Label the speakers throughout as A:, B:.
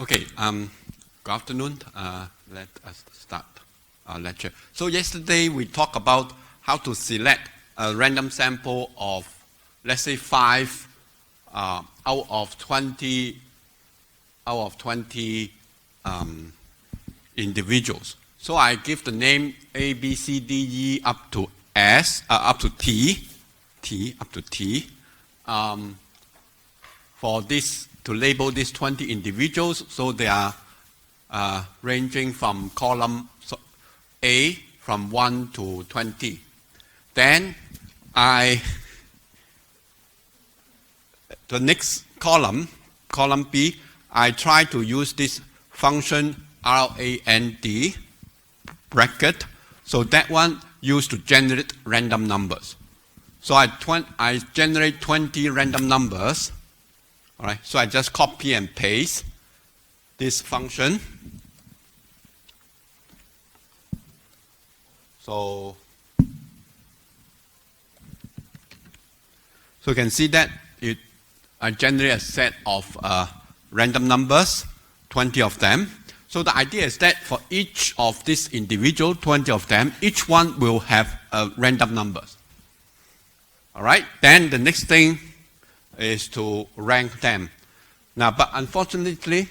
A: Okay, good afternoon. Let us start our lecture. So yesterday we talked about how to select a random sample of, let's say, 5 out of 20 individuals. So I give the name A, B, C, D, E up to S, up to T, up to T. For this, to label these 20 individuals, so they are ranging from column A from 1 to 20. Then the next column B, I try to use this function RAND bracket. So that one used to generate random numbers. So I generate 20 random numbers. All right, so I just copy and paste this function. So you can see that I generate a set of random numbers, 20 of them. So the idea is that for each of these individual, 20 of them, each one will have random numbers. All right, then the next thing is to rank them. Now, but unfortunately,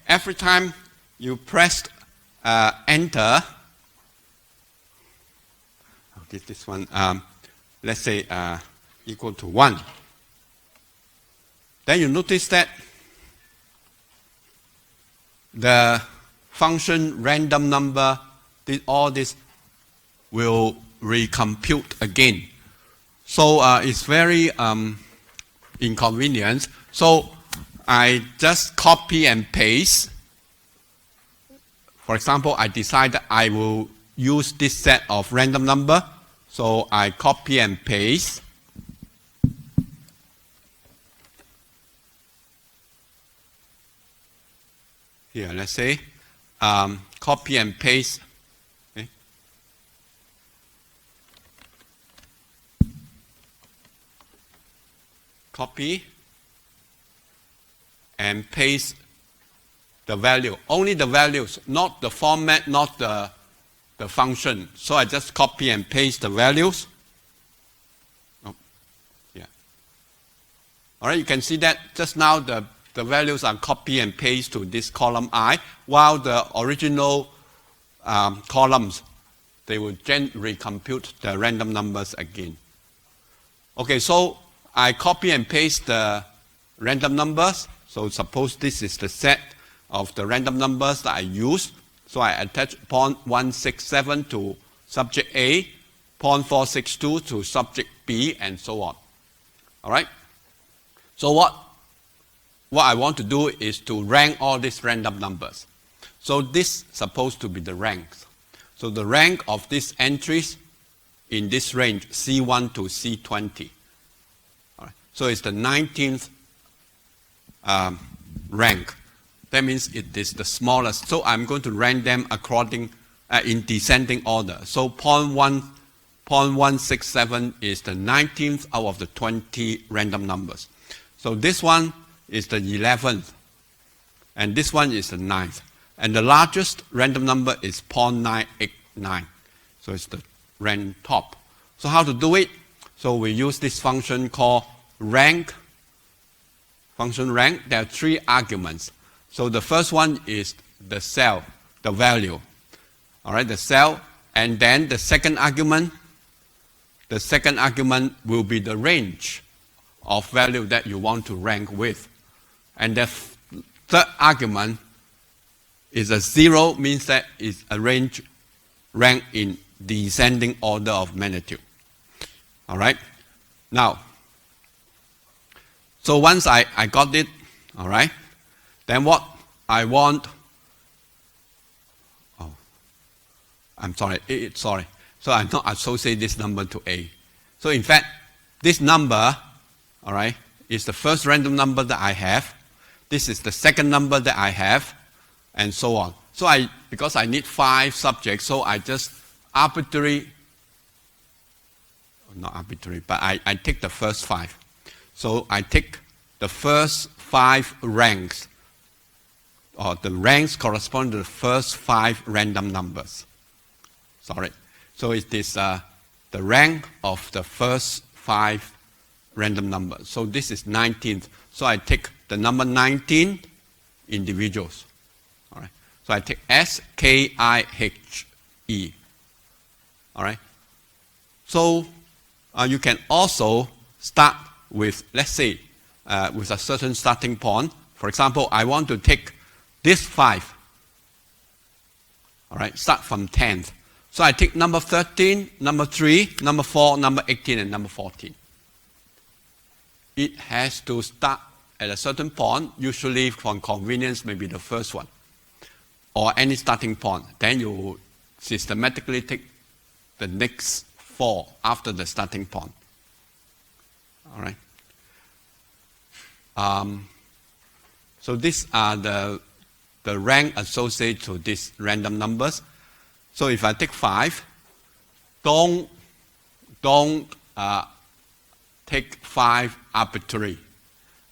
A: every time you press enter, I'll give this one, let's say equal to 1. Then you notice that the function random number, all this will recompute again. So it's very inconvenient. So I just copy and paste. For example, I decide that I will use this set of random number. So I copy and paste. Here, let's say, copy and paste. Okay. Copy and paste the value. Only the values, not the format, not the function. So I just copy and paste the values. Oh, yeah. All right, you can see that just now the values are copy and paste to this column I, while the original columns, they will recompute the random numbers again. Okay, so I copy and paste the random numbers. So suppose this is the set of the random numbers that I use. So I attach 0.167 to subject A, 0.462 to subject B, and so on. All right? So what I want to do is to rank all these random numbers. So this is supposed to be the ranks. So the rank of these entries in this range, C1 to C20. All right. So it's the 19th rank. That means it is the smallest. So I'm going to rank them according in descending order. So 0.167 is the 19th out of the 20 random numbers. So this one is the 11th, and this one is the 9th. And the largest random number is 0.989. So it's the rank top. So how to do it? So we use this function called rank. Function rank, there are 3 arguments. So the first one is the cell, the value. All right, the cell. And then the second argument will be the range of value that you want to rank with. And the third argument is a 0, means that it's a range rank in descending order of magnitude. All right. Now, so once I got it, all right, then what I want, oh, I'm sorry, sorry. So I'm not associate this number to A. So in fact, this number, all right, is the first random number that I have. This is the second number that I have, and so on. So because I need 5 subjects, so I just not arbitrary, but I take the first 5. So I take the first 5 ranks, or the ranks correspond to the first 5 random numbers. Sorry. So it is the rank of the first 5 random numbers. So this is 19th. So I take the number 19 individuals. All right. So I take S-K-I-H-E. All right. So you can also start with, let's say, with a certain starting point. For example, I want to take this 5. All right, start from 10th. So I take number 13, number 3, number 4, number 18, and number 14. It has to start at a certain point, usually for convenience, maybe the first one, or any starting point. Then you systematically take the next 4 after the starting point. All right. So these are the rank associated to these random numbers. So if I take 5, don't take 5 arbitrary.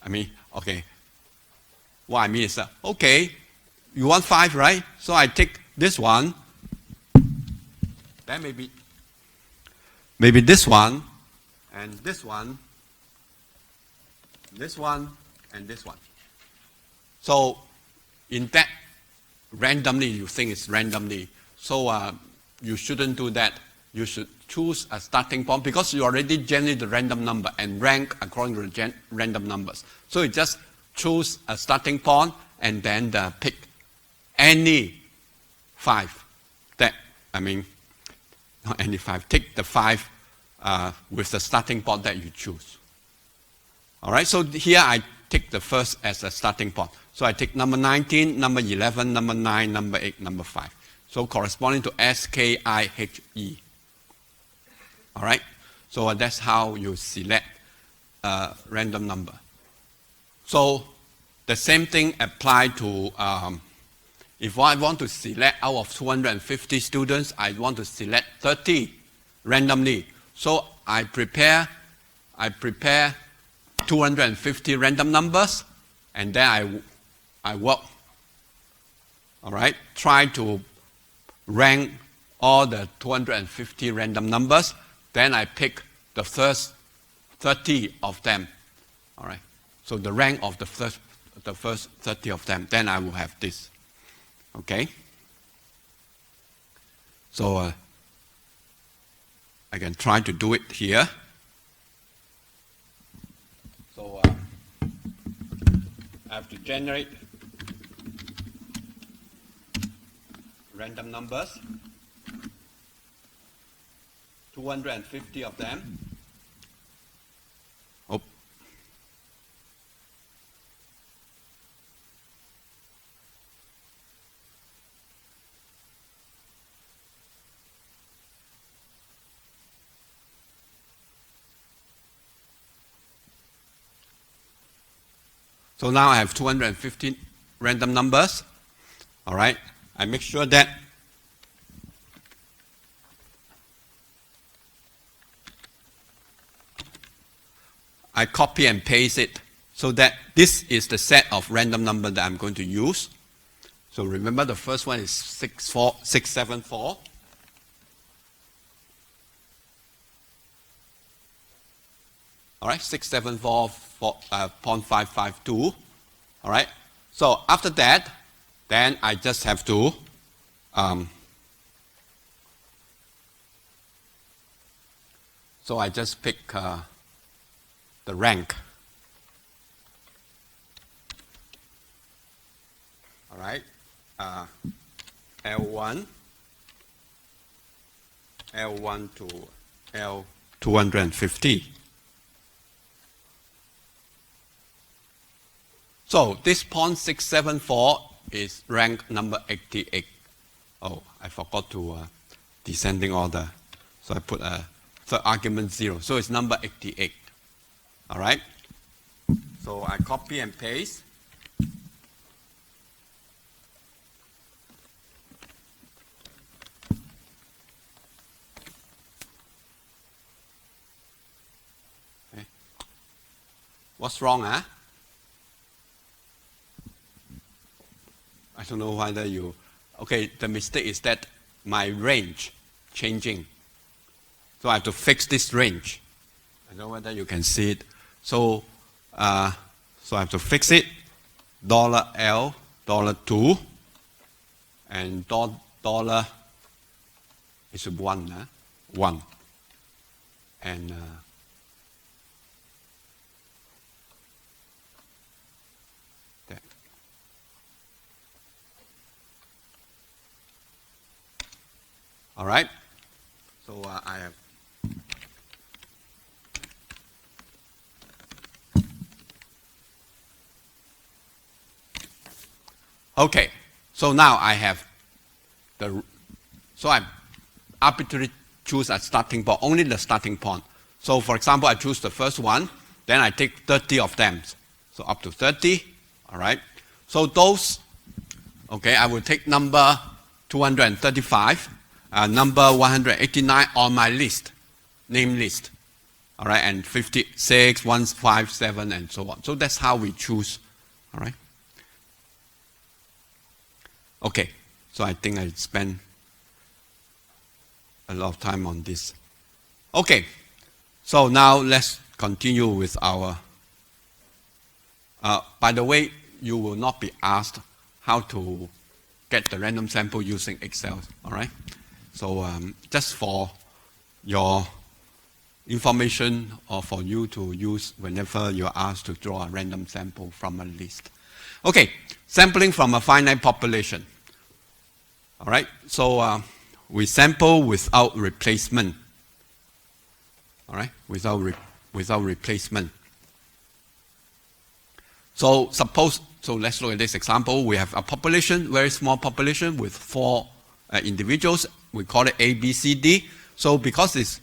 A: I mean, okay. What I mean is, okay, you want 5, right? So I take this one. Then maybe this one, and this one, this one, and this one. So in that, randomly, you think it's randomly. So you shouldn't do that. You should choose a starting point because you already generate the random number and rank according to the random numbers. So you just choose a starting point and then pick any 5. Not any 5. Take the 5 with the starting point that you choose. All right, so here I take the first as a starting point. So I take number 19, number 11, number 9, number 8, number 5. So corresponding to S-K-I-H-E. All right, so that's how you select a random number. So the same thing applies to, if I want to select out of 250 students, I want to select 30 randomly. So I prepare 250 random numbers, and then I work. All right, try to rank all the 250 random numbers. Then I pick the first 30 of them. All right, so the rank of the first 30 of them. Then I will have this. Okay. So I can try to do it here. So I have to generate random numbers, 250 of them. Oh. So now I have 250 random numbers. All right. I make sure that I copy and paste it so that this is the set of random number that I'm going to use. So remember the first one is 674. All right, 674.552. All right. So after that, then I just have to so I just pick the rank. All right, L1 to L250. So this 0.674 is rank number 88. Oh, I forgot to descending order. So I put a third argument 0. So it's number 88. All right. So I copy and paste. Okay. What's wrong, huh? I don't know whether you, okay, the mistake is that my range changing. So I have to fix this range. I don't know whether you can see it. So, so I have to fix it. $L, $2, and dollar is 1, 1. And that. All right. So I have. Okay, so now I have so I arbitrarily choose a starting point, only the starting point. So for example, I choose the first one, then I take 30 of them. So up to 30, all right. So those, okay, I will take number 235, number 189 on my list, name list, all right, and 56, 157, and so on. So that's how we choose, all right. Okay, so I think I spent a lot of time on this. Okay, so now let's continue with our, by the way, you will not be asked how to get the random sample using Excel, all right? So just for your information or for you to use whenever you're asked to draw a random sample from a list. Okay, sampling from a finite population. All right, so we sample without replacement. All right, without replacement. So suppose, so let's look at this example. We have a population, very small population with 4 individuals. We call it A, B, C, D. So because it's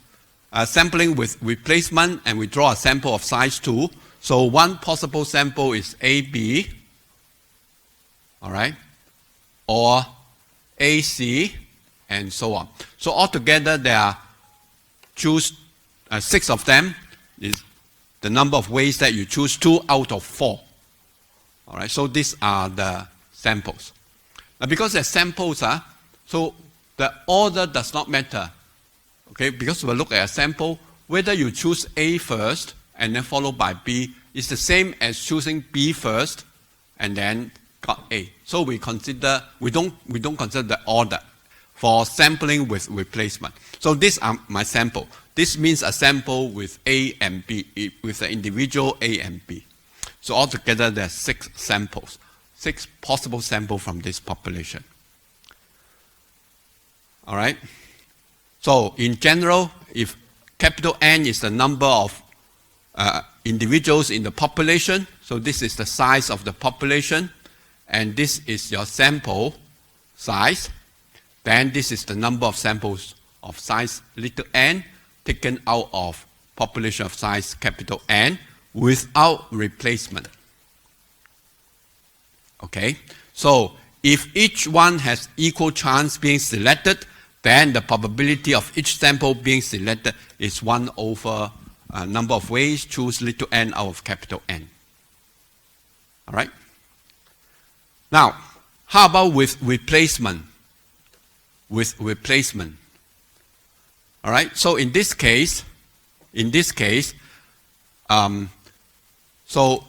A: sampling with replacement and we draw a sample of size 2, so one possible sample is AB, all right, or AC, and so on. So altogether there are, choose 6 of them, is the number of ways that you choose 2 out of 4. All right, so these are the samples. Now because they're samples, so the order does not matter. Okay, because we'll look at a sample, whether you choose A first and then followed by B, is the same as choosing B first and then got A. So we consider, we don't consider the order for sampling with replacement. So these are my sample. This means a sample with A and B, with the individual A and B. So altogether there are 6 samples, 6 possible samples from this population. All right. So in general, if capital N is the number of individuals in the population, so this is the size of the population, and this is your sample size, then this is the number of samples of size little n taken out of population of size capital N without replacement. Okay, so if each one has equal chance being selected, then the probability of each sample being selected is 1 over number of ways choose little n out of capital N. All right. Now, how about with replacement? With replacement. All right. So in this case, so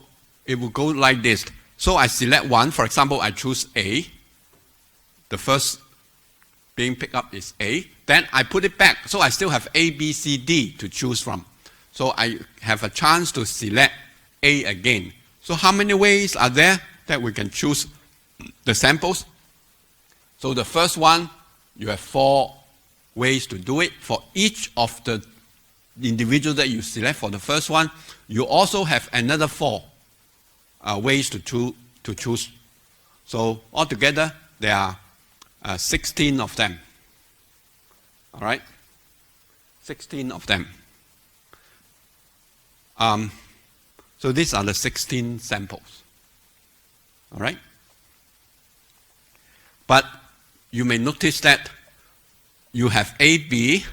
A: it will go like this. So I select one. For example, I choose A. The first being picked up is A. Then I put it back. So I still have A, B, C, D to choose from. So I have a chance to select A again. So how many ways are there that we can choose the samples? So the first one, you have 4 ways to do it. For each of the individuals that you select for the first one, you also have another 4 ways to choose. So altogether, there are 16 of them. All right? 16 of them. So these are the 16 samples. All right? But you may notice that you have A, B.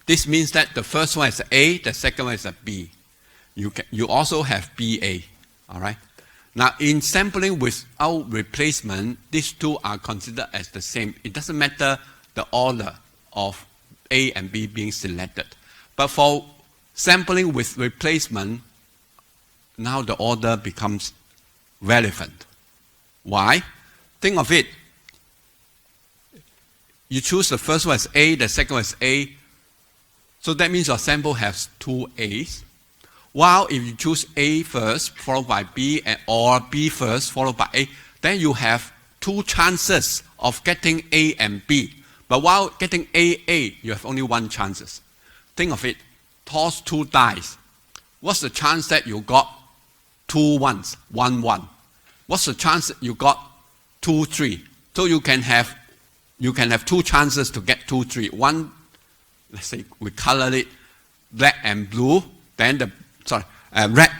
A: This means that the first one is A, the second one is a B. You also have BA. All right? Now, in sampling without replacement, these two are considered as the same. It doesn't matter the order of A and B being selected. But for sampling with replacement, now the order becomes relevant. Why? Think of it. You choose the first one as A, the second one as A. So that means your sample has two A's. While if you choose A first, followed by B, or B first, followed by A, then you have two chances of getting A and B. But while getting A, you have only one chance. Think of it. Toss two dice. What's the chance that you got 2 ones, 1 1? What's the chance that you got 2 3? So you can have two chances to get 2 3. One, let's say we color it black and blue, then red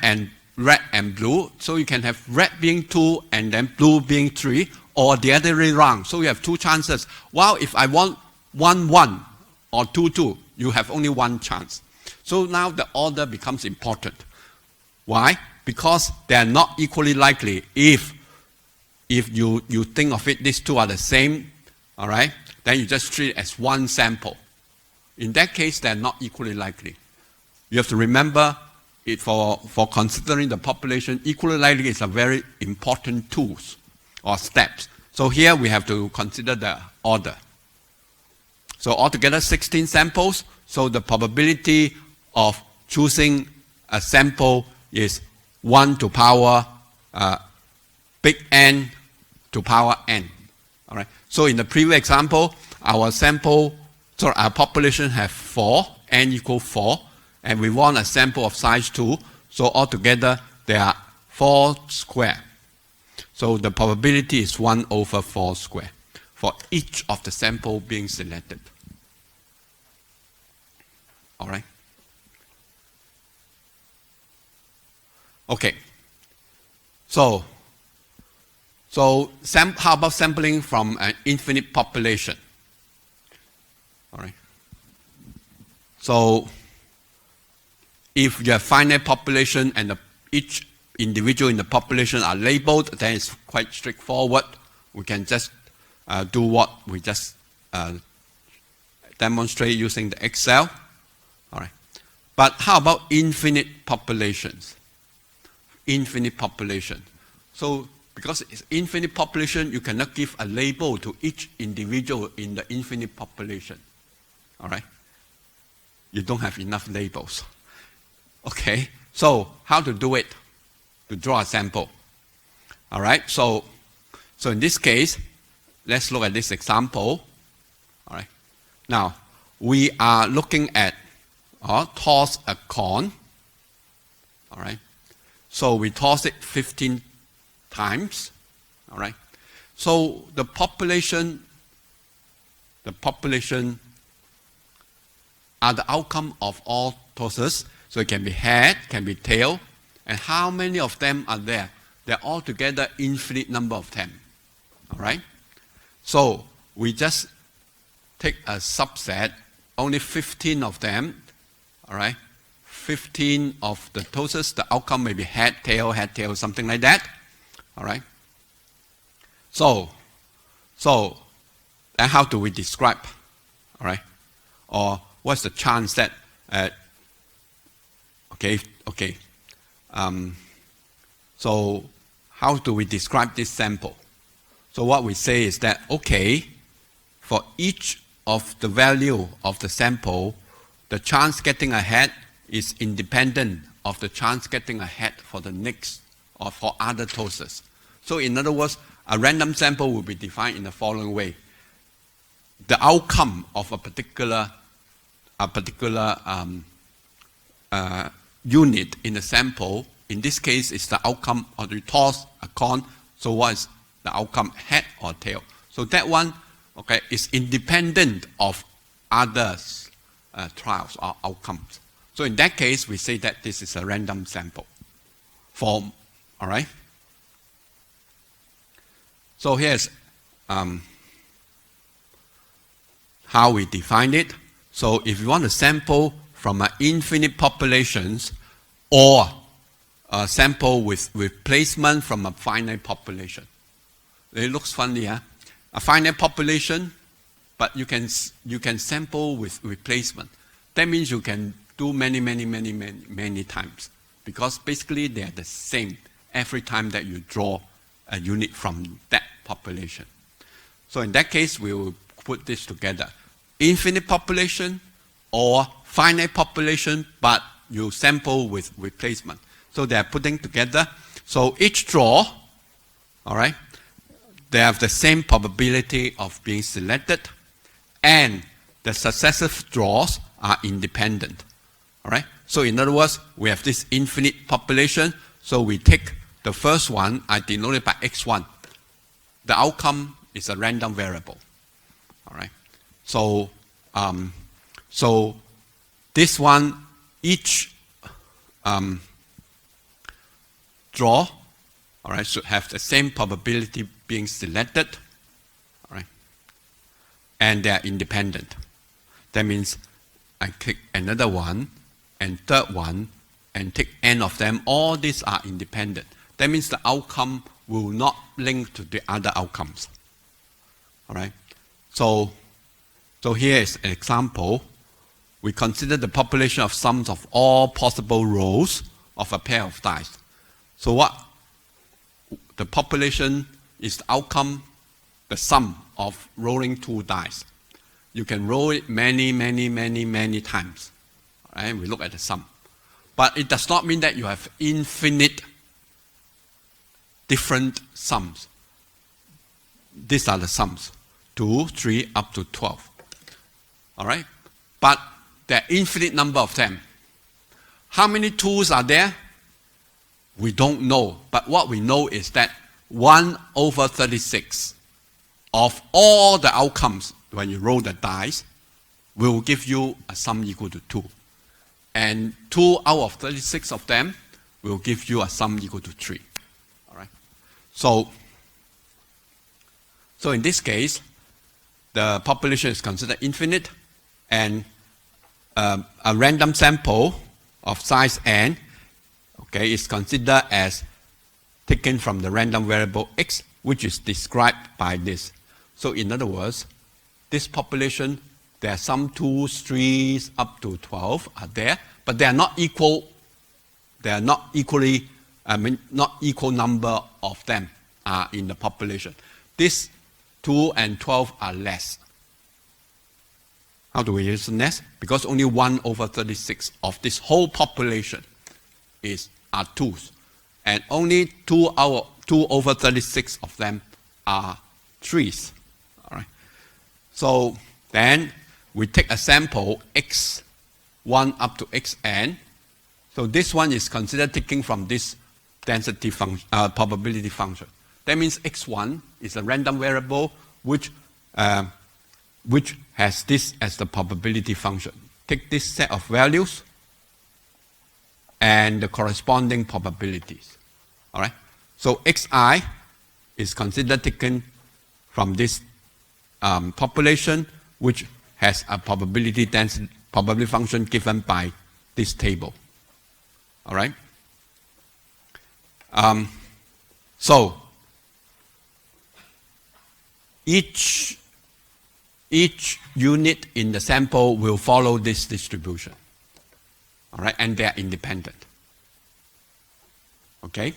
A: and blue. So you can have red being 2 and then blue being 3, or the other way around. So you have two chances. While if I want 1 1 or 2 2, you have only one chance. So now the order becomes important. Why? Because they are not equally likely. If you think of it, these two are the same, all right, then you just treat it as one sample. In that case, they are not equally likely. You have to remember it for considering the population. Equally likely is a very important tool or steps. So here we have to consider the order. So altogether 16 samples. So the probability of choosing a sample is 1 to power big N to power N. All right. So in the previous example, our population have 4, N equal 4, and we want a sample of size 2. So altogether there are 4 square. So the probability is 1 over 4 square for each of the sample being selected. All right. Okay. So how about sampling from an infinite population? All right. So if you have finite population and each individual in the population are labeled, then it's quite straightforward. We can just do what we just demonstrate using the Excel. All right. But how about infinite populations? Infinite population. So because it's infinite population, you cannot give a label to each individual in the infinite population. All right? You don't have enough labels. Okay, so how to do it? To draw a sample. All right, so in this case, let's look at this example. All right, now we are looking at toss a coin. All right, so we toss it 15 times. All right, so the population are the outcome of all tosses. So it can be head, can be tail, and how many of them are there? There are altogether infinite number of them. All right? So we just take a subset, only 15 of them. All right? 15 of the tosses, the outcome may be head, tail, something like that. All right? So then how do we describe? All right? Or what's the chance that so how do we describe this sample? So what we say is that, okay, for each of the value of the sample, the chance getting ahead is independent of the chance getting ahead for the next or for other tosses. So in other words, a random sample will be defined in the following way. The outcome of a particular unit in the sample, in this case, is the outcome of the toss a coin. So what is the outcome, head or tail? So that one, okay, is independent of others trials or outcomes. So in that case, we say that this is a random sample form. All right. So here's how we define it. So if you want to sample from an infinite populations or a sample with replacement from a finite population. It looks funny, huh? A finite population, but you can sample with replacement. That means you can do many times, because basically they are the same every time that you draw a unit from that population. So in that case, we will put this together. Infinite population or finite population, but you sample with replacement. So they are putting together. So each draw, all right, they have the same probability of being selected, and the successive draws are independent. All right. So in other words, we have this infinite population. So we take the first one, I denote it by x1. The outcome is a random variable. All right. So so this one, each draw, all right, should have the same probability being selected, all right, and they are independent. That means I click another one and third one and take n of them. All these are independent. That means the outcome will not link to the other outcomes. All right. So here is an example. We consider the population of sums of all possible rows of a pair of dice. So what? The population is the outcome, the sum of rolling 2 dice. You can roll it many times. All right? We look at the sum. But it does not mean that you have infinite different sums. These are the sums. 2, 3, up to 12. All right? But there are infinite number of them. How many 2s are there? We don't know. But what we know is that 1 over 36 of all the outcomes when you roll the dice will give you a sum equal to 2. And 2 out of 36 of them will give you a sum equal to 3. All right? So in this case, the population is considered infinite, and a random sample of size n, okay, is considered as taken from the random variable x, which is described by this. So in other words, this population, there are some 2s, 3s, up to 12 are there, but they are not equal. They are not equally, not equal number of them are in the population. This 2 and 12 are less. How do we use less? Because only 1 over 36 of this whole population are 2s. And only 2 over 36 of them are 3s. All right. So then we take a sample x1 up to xn. So this one is considered taking from this density function, probability function. That means x1 is a random variable which has this as the probability function. Take this set of values and the corresponding probabilities. All right. So xi is considered taken from this population, which has a probability function given by this table. All right. So each unit in the sample will follow this distribution. All right, and they are independent. Okay.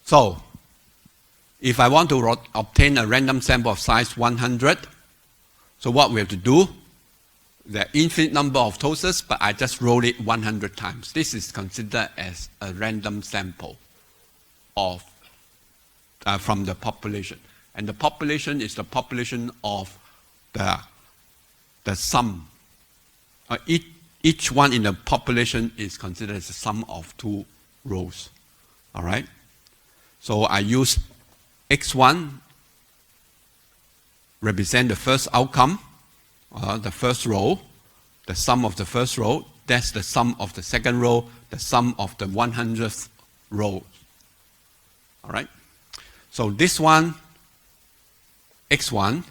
A: So if I want to obtain a random sample of size 100, so what we have to do, there are infinite number of toasts, but I just roll it 100 times. This is considered as a random sample of from the population. And the population is the population of the sum. Each one in the population is considered as the sum of 2 rows. All right? So I use x1 represent the first outcome, the first row, the sum of the first row. That's the sum of the second row, the sum of the 100th row. All right? So this one, x1,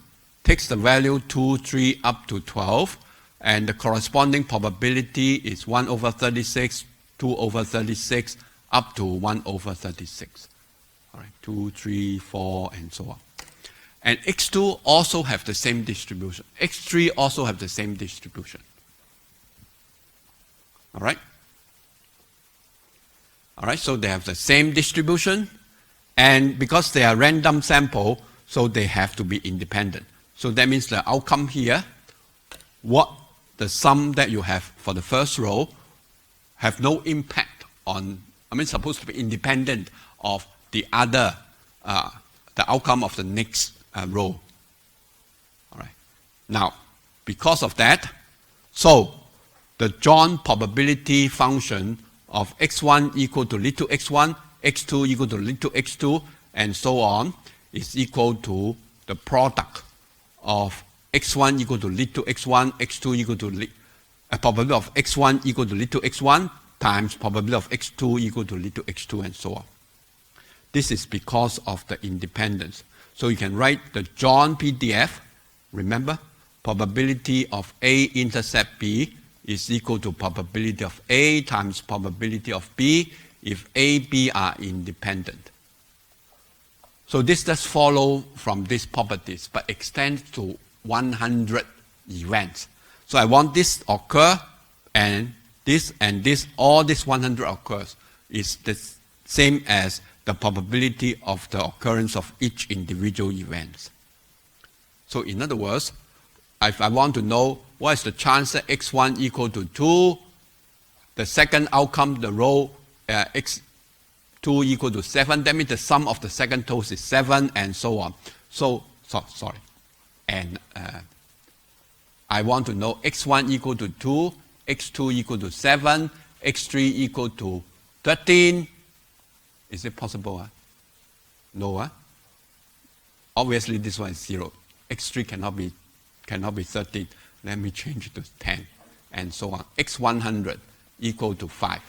A: takes the value 2, 3, up to 12, and the corresponding probability is 1 over 36, 2 over 36, up to 1 over 36. All right, 2, 3, 4, and so on. And x2 also have the same distribution. x3 also have the same distribution. All right? All right, so they have the same distribution, and because they are random sample, so they have to be independent. So that means the outcome here, what the sum that you have for the first row have no impact on, supposed to be independent of the other, the outcome of the next row. All right. Now, because of that, so the joint probability function of x1 equal to lead to x1, x2 equal to lead to x2, and so on, is equal to the product of x1 equal to lead to x1, x2 equal to lead, probability of x1 equal to lead to x1 times probability of x2 equal to lead to x2, and so on. This is because of the independence. So you can write the joint PDF, remember, probability of A intercept B is equal to probability of A times probability of B if A, B are independent. So this does follow from these properties, but extends to 100 events. So I want this occur, and this, all this 100 occurs is the same as the probability of the occurrence of each individual event. So in other words, if I want to know what is the chance that x1 equal to 2, the second outcome, the row x2 equal to 7, that means the sum of the second toes is 7, and so on. Sorry. And I want to know x1 equal to 2, x2 equal to 7, x3 equal to 13. Is it possible? No. Obviously, this one is 0. x3 cannot be 13. Let me change it to 10, and so on. x100 equal to 5.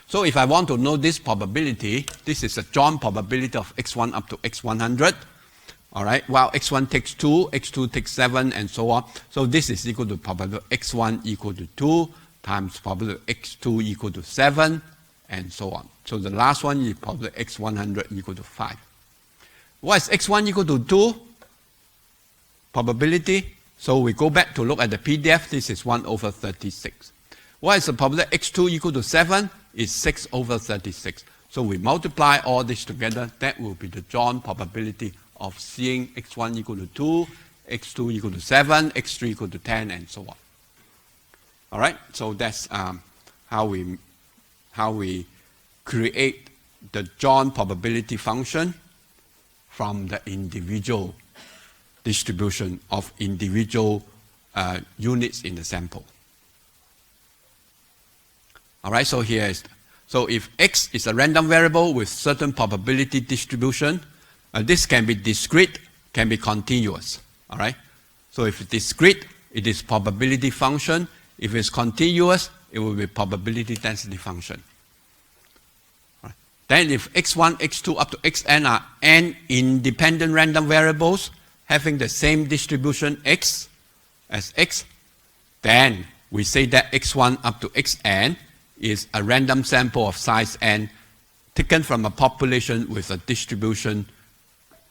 A: So if I want to know this probability, this is a joint probability of x1 up to x100. All right, while x1 takes 2, x2 takes 7, and so on. So this is equal to probability of x1 equal to 2 times probability of x2 equal to 7, and so on. So the last one is probably x100 equal to 5. What is x1 equal to 2? Probability. So we go back to look at the PDF. This is 1 over 36. What is the probability x2 equal to 7? Is 6 over 36. So we multiply all this together. That will be the joint probability of seeing x1 equal to 2, x2 equal to 7, x3 equal to 10, and so on. All right. So that's how we create the joint probability function from the individual distribution of individual units in the sample. All right, so here is, so if x is a random variable with certain probability distribution, this can be discrete, can be continuous. All right, so if it's discrete, it is probability function. If it's continuous, it will be probability density function. All right. Then if x1, x2 up to xn are n independent random variables having the same distribution x as x, then we say that x1 up to xn is a random sample of size n taken from a population with a distribution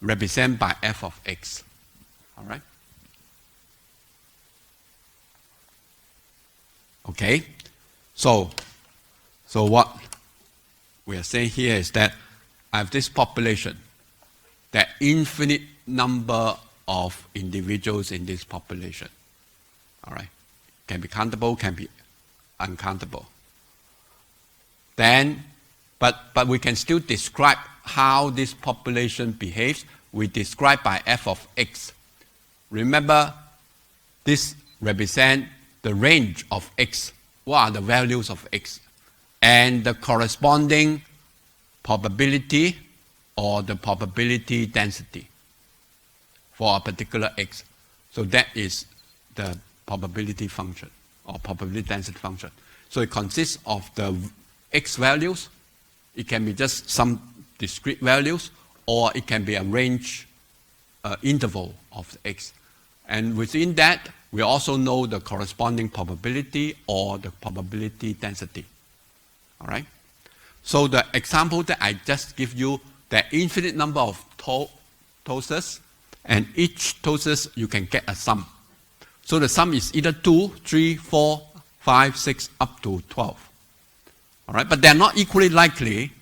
A: represented by f of x. All right? Okay? So what we are saying here is that I have this population, that infinite number of individuals in this population. All right? Can be countable, can be uncountable. Then, but we can still describe how this population behaves. We describe by f of x. Remember, this represents the range of x. What are the values of x? And the corresponding probability or the probability density for a particular x. So that is the probability function or probability density function. So it consists of the x values. It can be just some discrete values, or it can be a range interval of x. And within that, we also know the corresponding probability or the probability density. All right? So the example that I just give you, there are infinite number of toasters, and each toasters you can get a sum. So the sum is either 2, 3, 4, 5, 6, up to 12. All right? But they're not equally likely.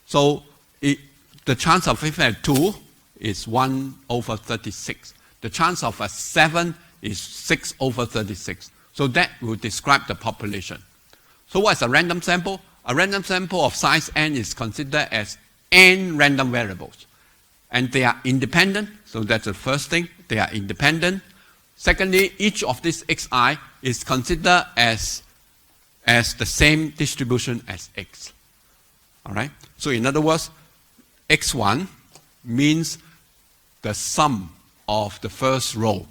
A: So the chance of a 2 is 1 over 36. The chance of a 7 is 6 over 36. So that will describe the population. So what is a random sample? A random sample of size n is considered as n random variables. And they are independent, so that's the first thing. They are independent. Secondly, each of these xi is considered as the same distribution as x. All right? So in other words, x1 means the sum of the first row.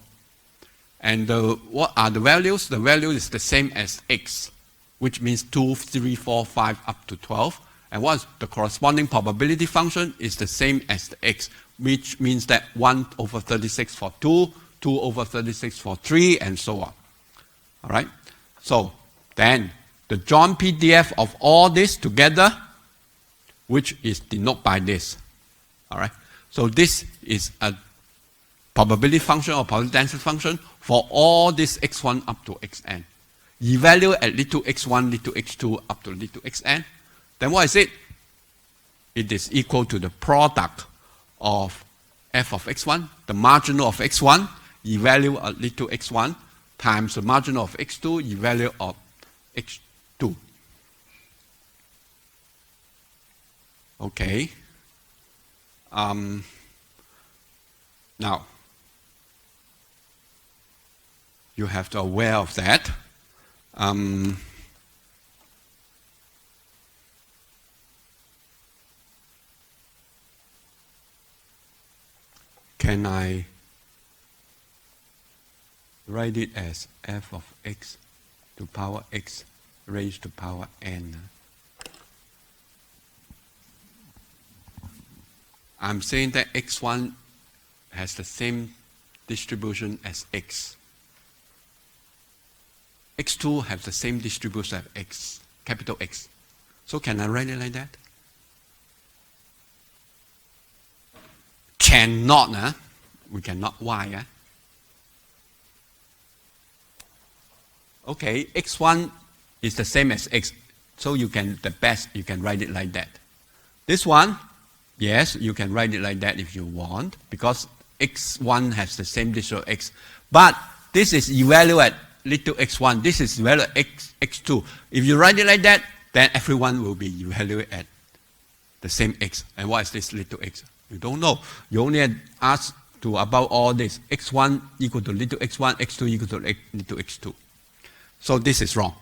A: And what are the values? The value is the same as x, which means 2, 3, 4, 5, up to 12. And what is the corresponding probability function is the same as the x, which means that 1 over 36 for 2, 2 over 36 for 3, and so on. All right? So then the John PDF of all this together, which is denoted by this. All right? So this is a probability function or probability density function for all this x1 up to xn. Evaluate at lead to x1, lead to x2, up to lead to xn. Then what is it? It is equal to the product of f of x1, the marginal of x1, evaluate at lead to x1, times the marginal of x2, evaluate of x2. Okay. Now, you have to be aware of that. Can I write it as f of x to power x raised to power n? I'm saying that x1 has the same distribution as x. x2 has the same distribution as x, capital X. So can I write it like that? Cannot, huh? We cannot. Why? Huh? Okay, x1 is the same as x, so you can, the best, you can write it like that. This one, yes, you can write it like that if you want, because x1 has the same distribution x. But this is evaluate lead to x1, this is evaluate x2. If you write it like that, then everyone will be evaluated at the same x. And what is this lead to x? You don't know. You only ask to about all this. x1 equal to lead to x1, x2 equal to lead to x2. So this is wrong.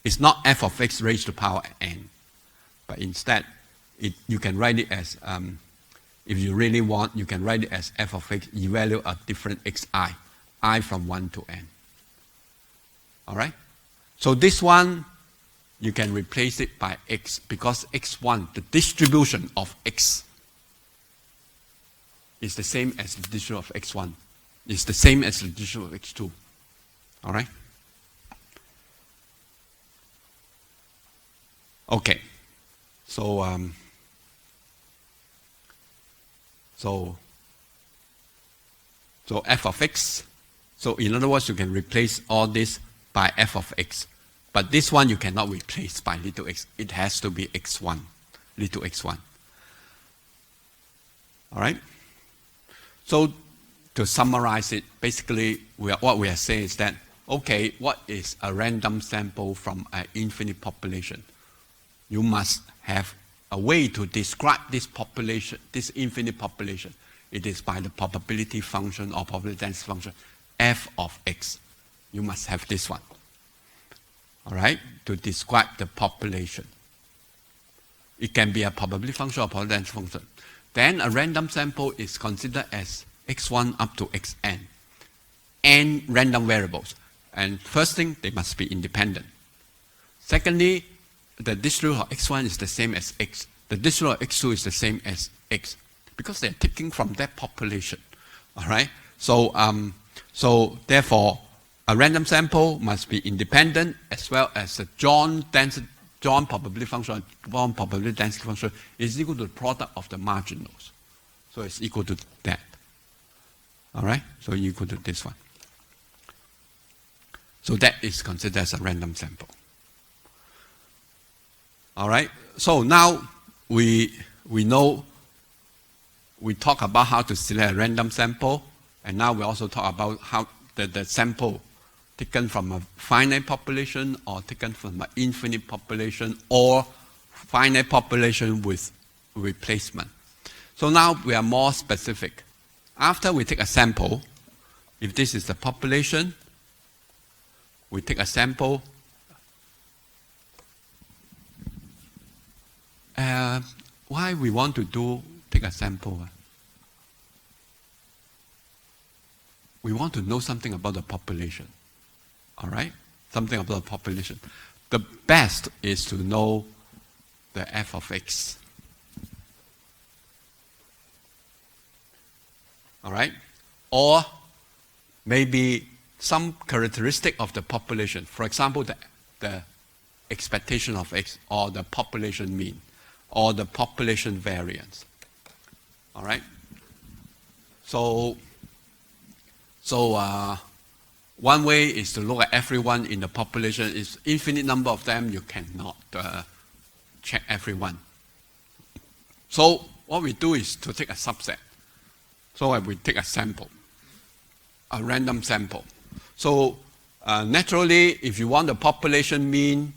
A: It's not f of x raised to power n. But instead, you can write it as, if you really want, you can write it as f of x evaluate a different xi, I from 1 to n. All right? So this one, you can replace it by x, because x1, the distribution of x, is the same as the distribution of x1. It's the same as the distribution of x2. All right? Okay. So, so f of x. So in other words, you can replace all this by f of x. But this one you cannot replace by lead to x. It has to be x1, lead to x1. All right? So to summarize it, basically what we are saying is that, okay, what is a random sample from an infinite population? You must have a way to describe this population, this infinite population. It is by the probability function or probability density function, f of x. You must have this one, all right, to describe the population. It can be a probability function or probability density function. Then a random sample is considered as x1 up to xn, n random variables. And first thing, they must be independent. Secondly, the distribution of x1 is the same as x. The distribution of x2 is the same as x, because they're taking from that population. All right? So, So therefore, a random sample must be independent as well as the John probability function, John probability density function is equal to the product of the marginals. So it's equal to that. All right? So equal to this one. So that is considered as a random sample. All right? So now we know, we talk about how to select a random sample, and now we also talk about how the sample taken from a finite population or taken from an infinite population or finite population with replacement. So now we are more specific. After we take a sample, if this is the population, we take a sample. Why we want to take a sample? We want to know something about the population. All right? Something about the population. The best is to know the f of x. All right? Or maybe some characteristic of the population. For example, the expectation of x, or the population mean, or the population variance. All right? So one way is to look at everyone in the population. Is infinite number of them, you cannot check everyone. So what we do is to take a subset. So we take a sample, a random sample. So naturally, if you want the population mean,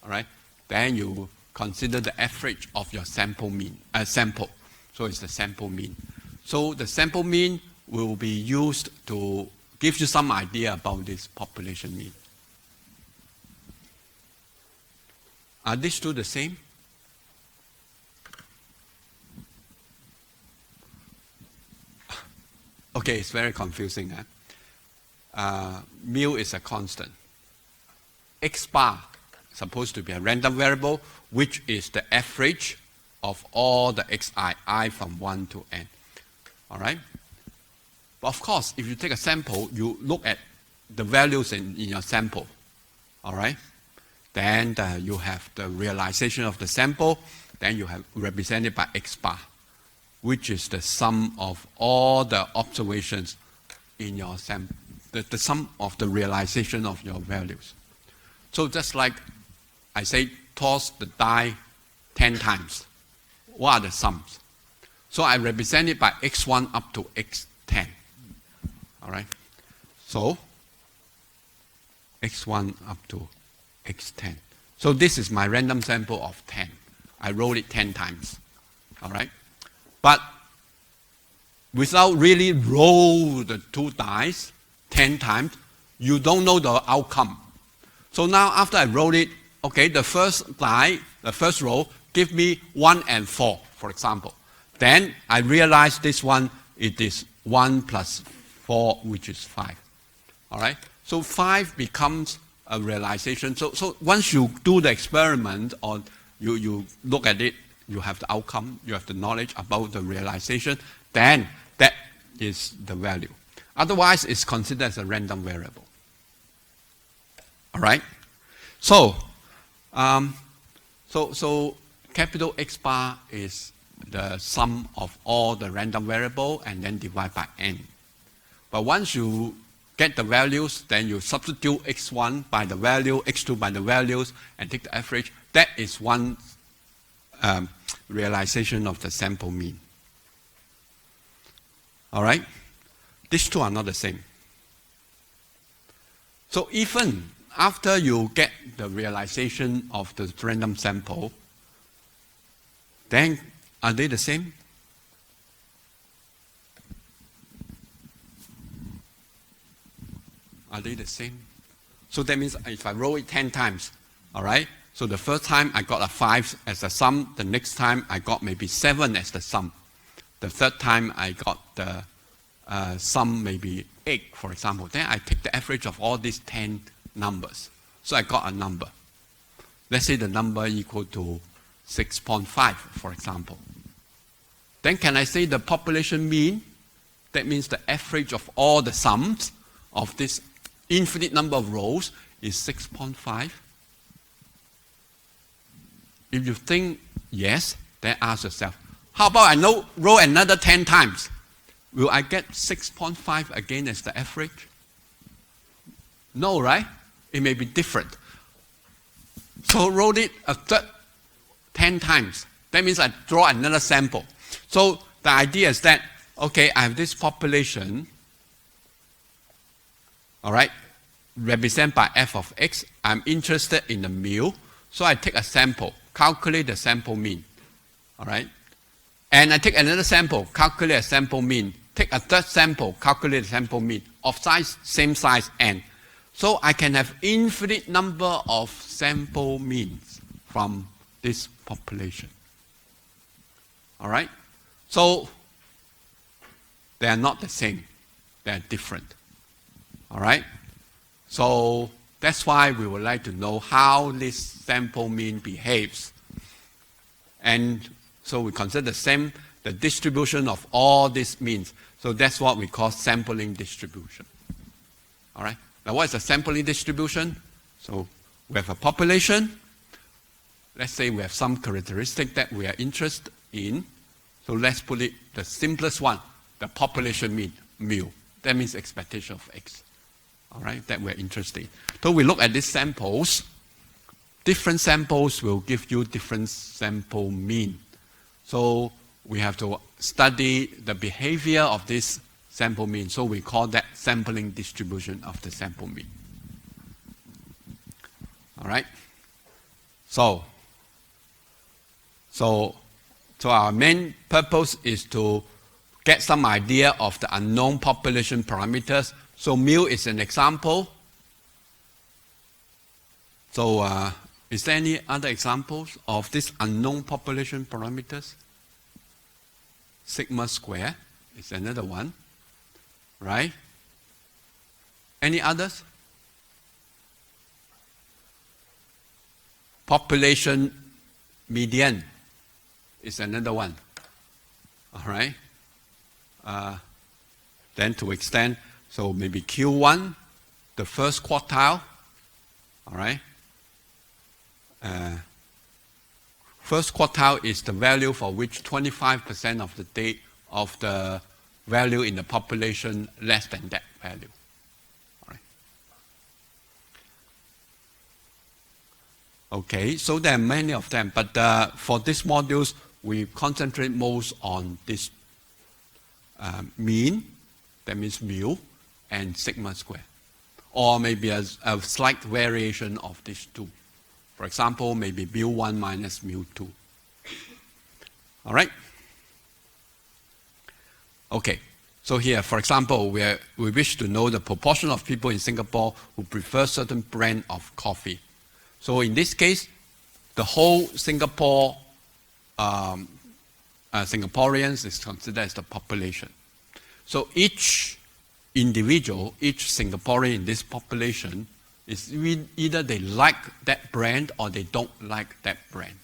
A: all right, then you consider the average of your sample mean. Sample. So it's the sample mean. So the sample mean will be used to give you some idea about this population mean. Are these two the same? Okay, it's very confusing. Mu is a constant. X bar is supposed to be a random variable, which is the average of all the xi, I from 1 to n. All right? But of course, if you take a sample, you look at the values in your sample. All right? Then you have the realization of the sample. Then you have represented by x bar, which is the sum of all the observations in your sample, the sum of the realization of your values. So just like I say, toss the die 10 times. What are the sums? So I represent it by x1 up to x10. All right? So x1 up to x10. So this is my random sample of 10. I roll it 10 times. All right? But without really roll the two dice 10 times, you don't know the outcome. So now after I roll it, okay, the first die, the first row, give me 1 and 4, for example. Then I realize this one, it is 1 plus 4, which is 5. All right? So 5 becomes a realization. So once you do the experiment or you look at it, you have the outcome, you have the knowledge about the realization, then that is the value. Otherwise, it's considered as a random variable. All right? So capital X bar is the sum of all the random variable and then divide by n. But once you get the values, then you substitute x1 by the value, x2 by the values, and take the average. That is one realization of the sample mean. All right? These two are not the same. So even after you get the realization of the random sample, then are they the same? Are they the same? So that means if I roll it 10 times, all right? So the first time I got a 5 as a sum. The next time I got maybe 7 as the sum. The third time I got the sum maybe 8, for example. Then I take the average of all these 10 numbers. So I got a number. Let's say the number equal to 6.5, for example. Then can I say the population mean That means the average of all the sums of this infinite number of rows is 6.5. If you think yes, then ask yourself, how about I roll another 10 times? Will I get 6.5 again as the average? No, right? It may be different. So roll it a third 10 times. That means I draw another sample. So the idea is that, okay, I have this population, all right, represented by f of x. I'm interested in the mu, so I take a sample, calculate the sample mean, all right? And I take another sample, calculate a sample mean, take a third sample, calculate the sample mean of size, same size, n. So I can have infinite number of sample means from this population. All right? So they are not the same. They are different. All right? So that's why we would like to know how this sample mean behaves. And so we consider the distribution of all these means. So that's what we call sampling distribution. All right? Now what is a sampling distribution? So we have a population. Let's say we have some characteristic that we are interested in. So let's put it the simplest one, the population mean, mu. That means expectation of x. All right, that we're interested in. So we look at these samples. Different samples will give you different sample mean. So we have to study the behavior of this sample mean. So we call that sampling distribution of the sample mean. All right. So our main purpose is to get some idea of the unknown population parameters. So mu is an example. So is there any other examples of these unknown population parameters? Sigma square is another one, right? Any others? Population median is another one. All right. Then to extend, so maybe Q1, the first quartile. All right. First quartile is the value for which 25% of the value in the population less than that value. All right. Okay, so there are many of them, but for these modules, we concentrate most on this mean, that means mu, and sigma square, or maybe a slight variation of these two. For example, maybe mu1 minus mu2. All right? Okay, so here, for example, we wish to know the proportion of people in Singapore who prefer certain brand of coffee. So in this case, the whole Singapore Singaporeans is considered as the population. So each individual, each Singaporean in this population is either they like that brand or they don't like that brand.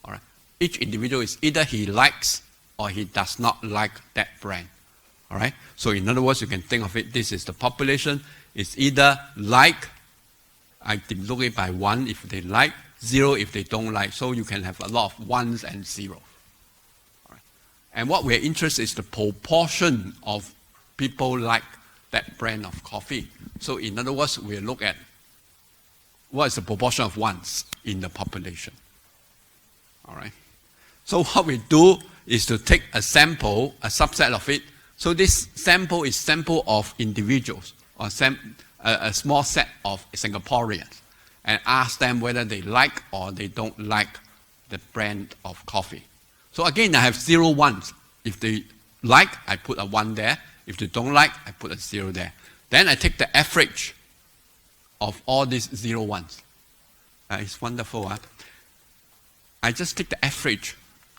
A: All right. Each individual is either he likes or he does not like that brand. All right. So in other words, you can think of it. This is the population. It's either like, I look it by 1 if they like, 0 if they don't like. So you can have a lot of 1s and 0s. All right. And what we're interested in is the proportion of people like that brand of coffee. So in other words, we look at what is the proportion of ones in the population. All right. So what we do is to take a sample, a subset of it. So this sample is sample of individuals, or a small set of Singaporeans, and ask them whether they like or they don't like the brand of coffee. So again, I have 0 ones. If they like, I put a 1 there. If they don't like, I put a 0 there. Then I take the average of all these 0 ones. It's wonderful. Huh? I just take the average.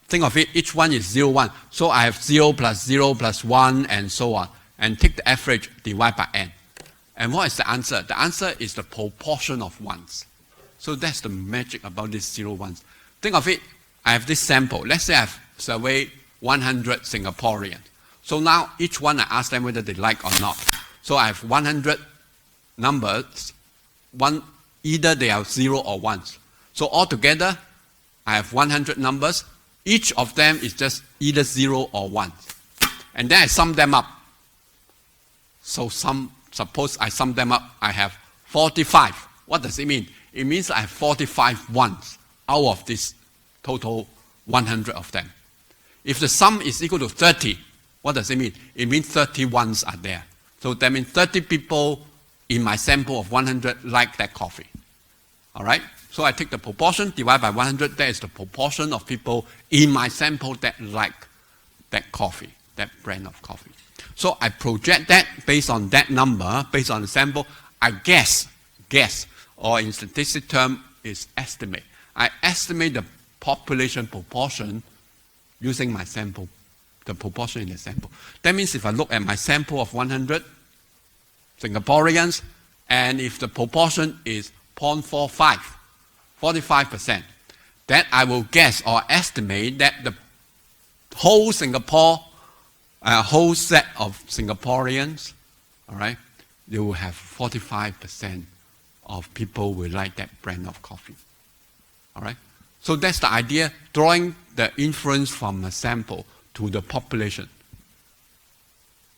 A: Think of it, each one is 0, 1. So I have 0 plus 0 plus 1 and so on. And take the average, divide by n. And what is the answer? The answer is the proportion of ones. So that's the magic about these 0 ones. Think of it, I have this sample. Let's say I've surveyed 100 Singaporeans. So now each one I ask them whether they like or not. So I have 100 numbers, either they are 0 or 1s. So altogether, I have 100 numbers. Each of them is just either 0 or 1. And then I sum them up. So suppose I sum them up, I have 45. What does it mean? It means I have 45 ones out of this total 100 of them. If the sum is equal to 30, what does it mean? It means 30 ones are there. So that means 30 people in my sample of 100 like that coffee. All right? So I take the proportion, divide by 100, that is the proportion of people in my sample that like that coffee, that brand of coffee. So I project that based on that number, based on the sample. I guess, or in statistic term is estimate. I estimate the population proportion using my sample, the proportion in the sample. That means if I look at my sample of 100 Singaporeans, and if the proportion is 0.45, 45%, then I will guess or estimate that the whole Singapore, whole set of Singaporeans, all right, they will have 45% of people will like that brand of coffee. All right? So that's the idea, drawing the inference from a sample to the population.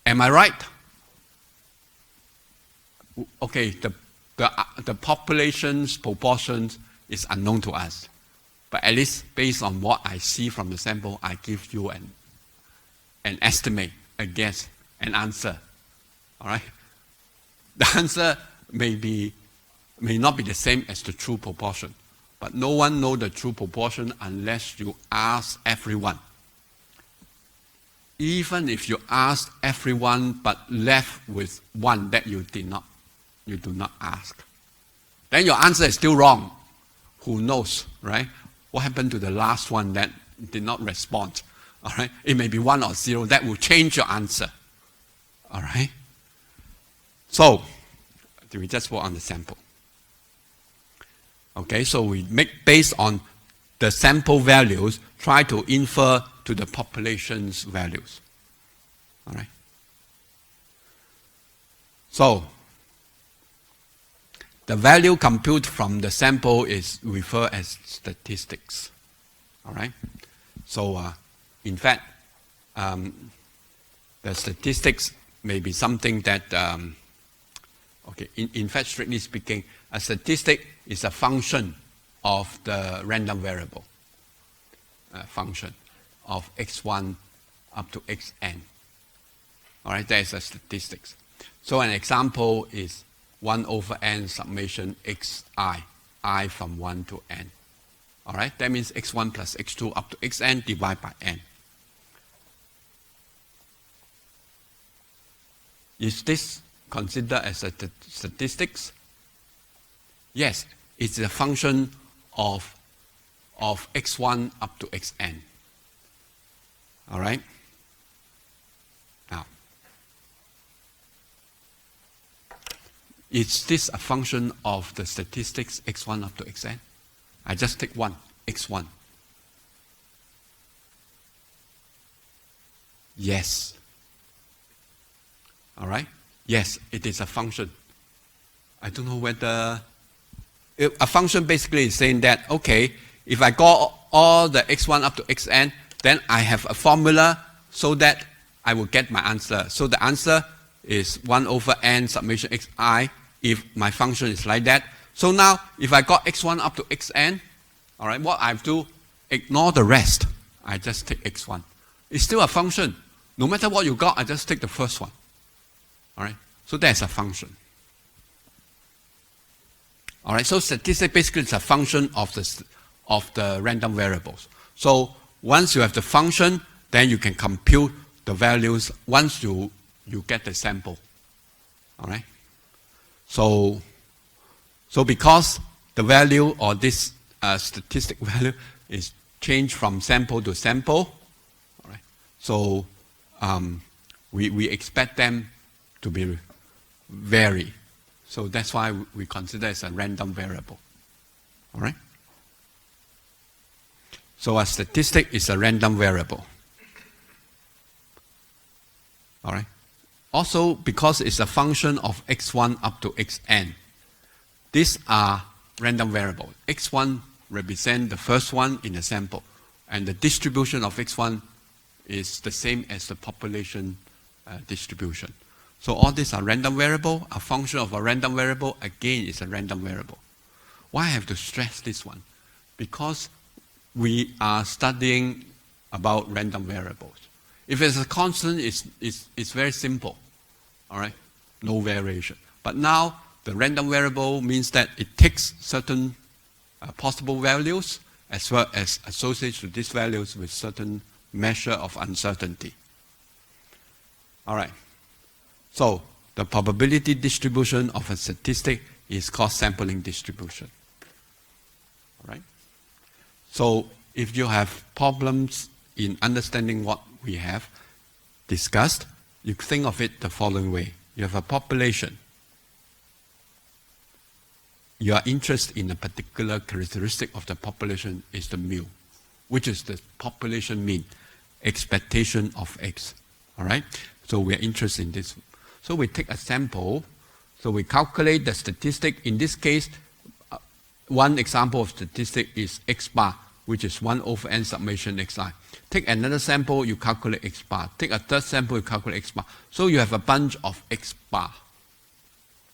A: Am I right? Okay, the population's proportions is unknown to us. But at least based on what I see from the sample, I give you an estimate, a guess, an answer. All right? The answer may not be the same as the true proportion. But no one knows the true proportion unless you ask everyone. Even if you ask everyone but left with one that you do not ask, then your answer is still wrong. Who knows, right? What happened to the last one that did not respond? All right? It may be 1 or 0. That will change your answer. All right? So, we just work on the sample. Okay, so we make, based on the sample values, try to infer to the population's values. All right? So, the value computed from the sample is referred as statistics. All right? So, in fact, the statistics may be something that, in fact, strictly speaking, a statistic is a function of the random variable, function of x1 up to xn. All right, that is a statistics. So an example is 1 over n summation xi, I from 1 to n. All right, that means x1 plus x2 up to xn divided by n. Is this considered as a statistics? Yes, it's a function of x1 up to xn. All right? Now, is this a function of the statistics x1 up to xn? I just take one, x1. Yes. All right? Yes, it is a function. I don't know whether... A function basically is saying that, okay, if I got all the x1 up to xn, then I have a formula so that I will get my answer. So the answer is 1 over n summation xi if my function is like that. So now, if I got x1 up to xn, all right, what I do, ignore the rest. I just take x1. It's still a function. No matter what you got, I just take the first one. All right, so that's a function. All right, so statistics basically is a function of the random variables. So once you have the function, then you can compute the values once you get the sample. All right. So because the value or this statistic value is changed from sample to sample, all right. So we expect them to be vary. So that's why we consider it as a random variable. All right? So a statistic is a random variable. All right. Also, because it's a function of x1 up to xn, these are random variables. x1 represents the first one in the sample, and the distribution of x1 is the same as the population distribution. So all these are random variable. A function of a random variable, again, is a random variable. Why I have to stress this one? Because we are studying about random variables. If it's a constant, it's very simple, all right? No variation. But now, the random variable means that it takes certain possible values as well as associates with these values with certain measure of uncertainty. All right. So, the probability distribution of a statistic is called sampling distribution. All right. So, if you have problems in understanding what we have discussed, you think of it the following way. You have a population. Your interest in a particular characteristic of the population is the mu, which is the population mean, expectation of x. All right? So we are interested in this. So we take a sample. So we calculate the statistic. In this case, one example of statistic is x bar, which is 1 over n summation xi. Take another sample, you calculate x bar. Take a third sample, you calculate x bar. So you have a bunch of x bar.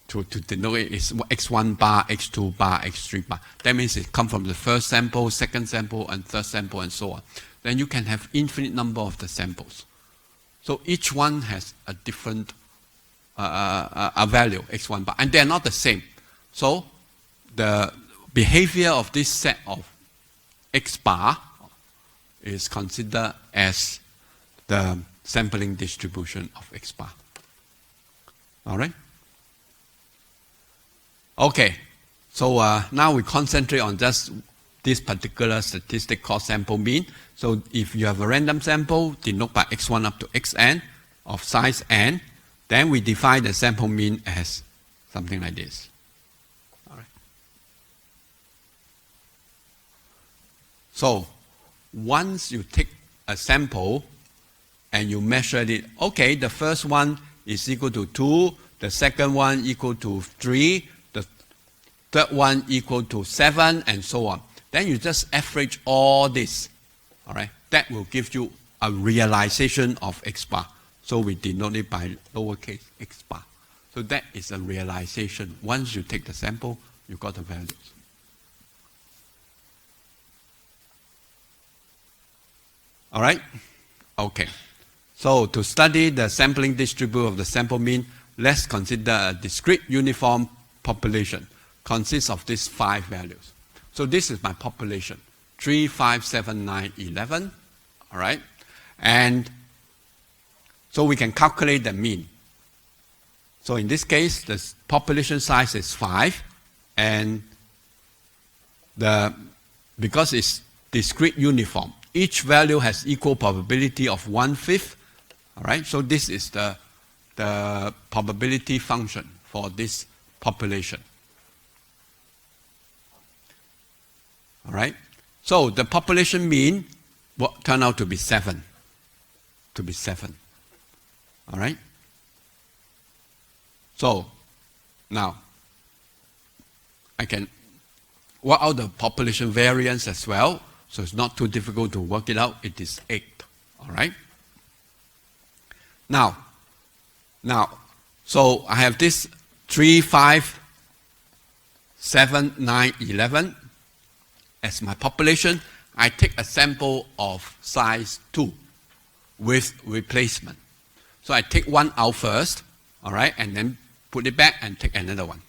A: To denote it is x1 bar, x2 bar, x3 bar. That means it comes from the first sample, second sample, and third sample, and so on. Then you can have infinite number of the samples. So each one has a different a value, x1 bar, and they're not the same. So the behavior of this set of x bar is considered as the sampling distribution of x bar. All right? Okay, so now we concentrate on just this particular statistic called sample mean. So if you have a random sample denoted by x1 up to xn of size n, then we define the sample mean as something like this. All right. So once you take a sample and you measure it, okay, the first one is equal to 2, the second one equal to 3, the third one equal to 7, and so on. Then you just average all this, all right? That will give you a realization of x bar. So we denote it by lowercase x bar. So that is a realization. Once you take the sample, you got the values. All right? Okay. So to study the sampling distribution of the sample mean, let's consider a discrete uniform population. Consists of these 5 values. So this is my population, 3, 5, 7, 9, 11. All right? And so we can calculate the mean. So in this case, the population size is 5, and because it's discrete uniform, each value has equal probability of 1/5. All right? So this is the probability function for this population. All right? So the population mean will turn out to be 7. All right? So now I can work out the population variance as well. So it's not too difficult to work it out. It is 8. All right? Now, so I have this 3, 5, 7, 9, 11 as my population. I take a sample of size 2 with replacement. So I take one out first, all right, and then put it back and take another one.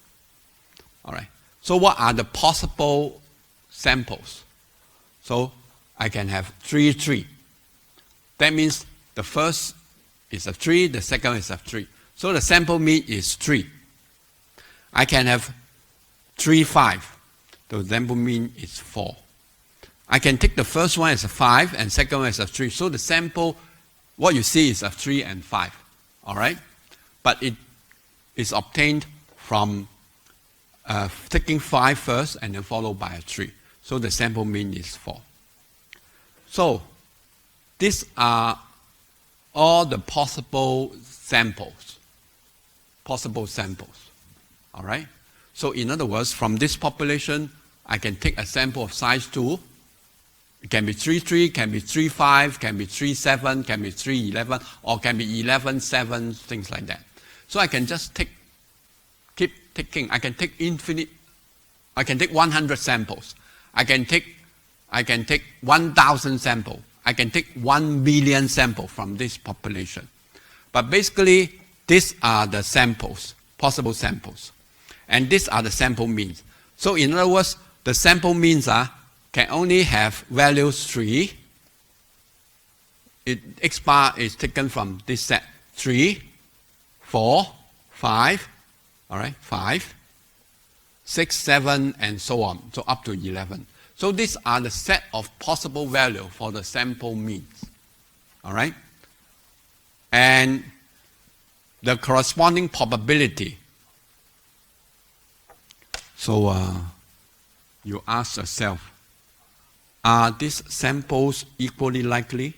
A: All right. So what are the possible samples? So I can have 3, 3. That means the first is a 3, the second is a 3. So the sample mean is 3. I can have 3, 5. The sample mean is 4. I can take the first one as a 5 and second one as a 3. So the sample, what you see is a 3 and 5. All right? But it is obtained from taking 5 first and then followed by a 3. So the sample mean is 4. So these are all the possible samples. All right? So in other words, from this population, I can take a sample of size 2. It can be 3.3, can be 3.5, can be 3.7, can be 3.11, or can be 11.7, things like that. So I can just keep taking. I can take infinite. I can take 100 samples. I can take 1,000 samples. I can take 1 million samples from this population. But basically, these are the samples, possible samples. And these are the sample means. So in other words, the sample means can only have values 3. X bar is taken from this set. 3, 4, 5, all right, 5, 6, 7, and so on. So up to 11. So these are the set of possible value for the sample means. All right? And the corresponding probability. So you ask yourself, are these samples equally likely?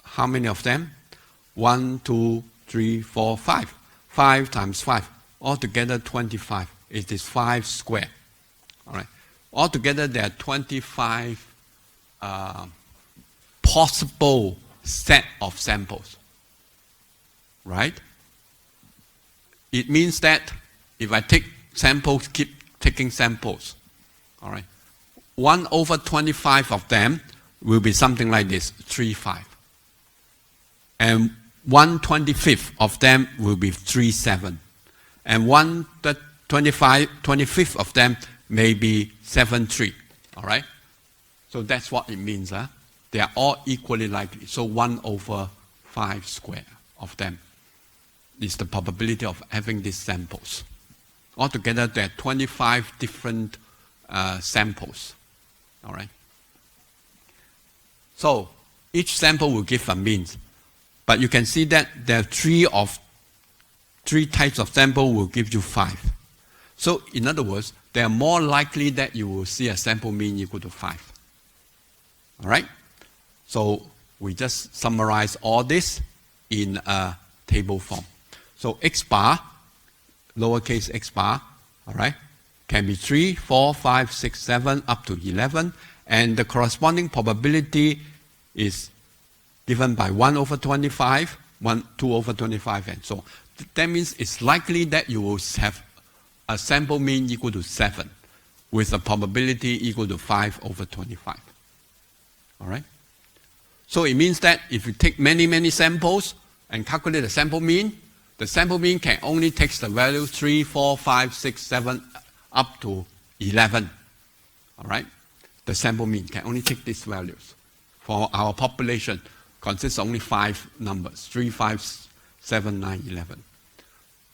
A: How many of them? 1, 2, 3, 4, 5. 5 times 5. Altogether 25. It is 5 squared. All right. Altogether there are 25 possible set of samples. Right? It means that if I take samples, keep taking samples. All right. 1 over 25 of them will be something like this, 3.5. And 1/25 of them will be 3.7. And 1/25 of them may be 7.3. All right? So that's what it means. They are all equally likely. So 1 over 5 squared of them is the probability of having these samples. Altogether, there are 25 different samples. All right? So each sample will give a means. But you can see that there are 3 types of sample will give you 5. So in other words, they are more likely that you will see a sample mean equal to 5. All right? So we just summarize all this in a table form. So X bar, lowercase x bar, all right, can be 3, 4, 5, 6, 7, up to 11. And the corresponding probability is given by 1 over 25, 2 over 25, and so on. That means it's likely that you will have a sample mean equal to 7 with a probability equal to 5 over 25. All right? So it means that if you take many, many samples and calculate the sample mean can only take the value 3, 4, 5, 6, 7, up to 11. All right? The sample mean can only take these values. For our population, consists only 5 numbers, 3, 5, 7, 9, 11.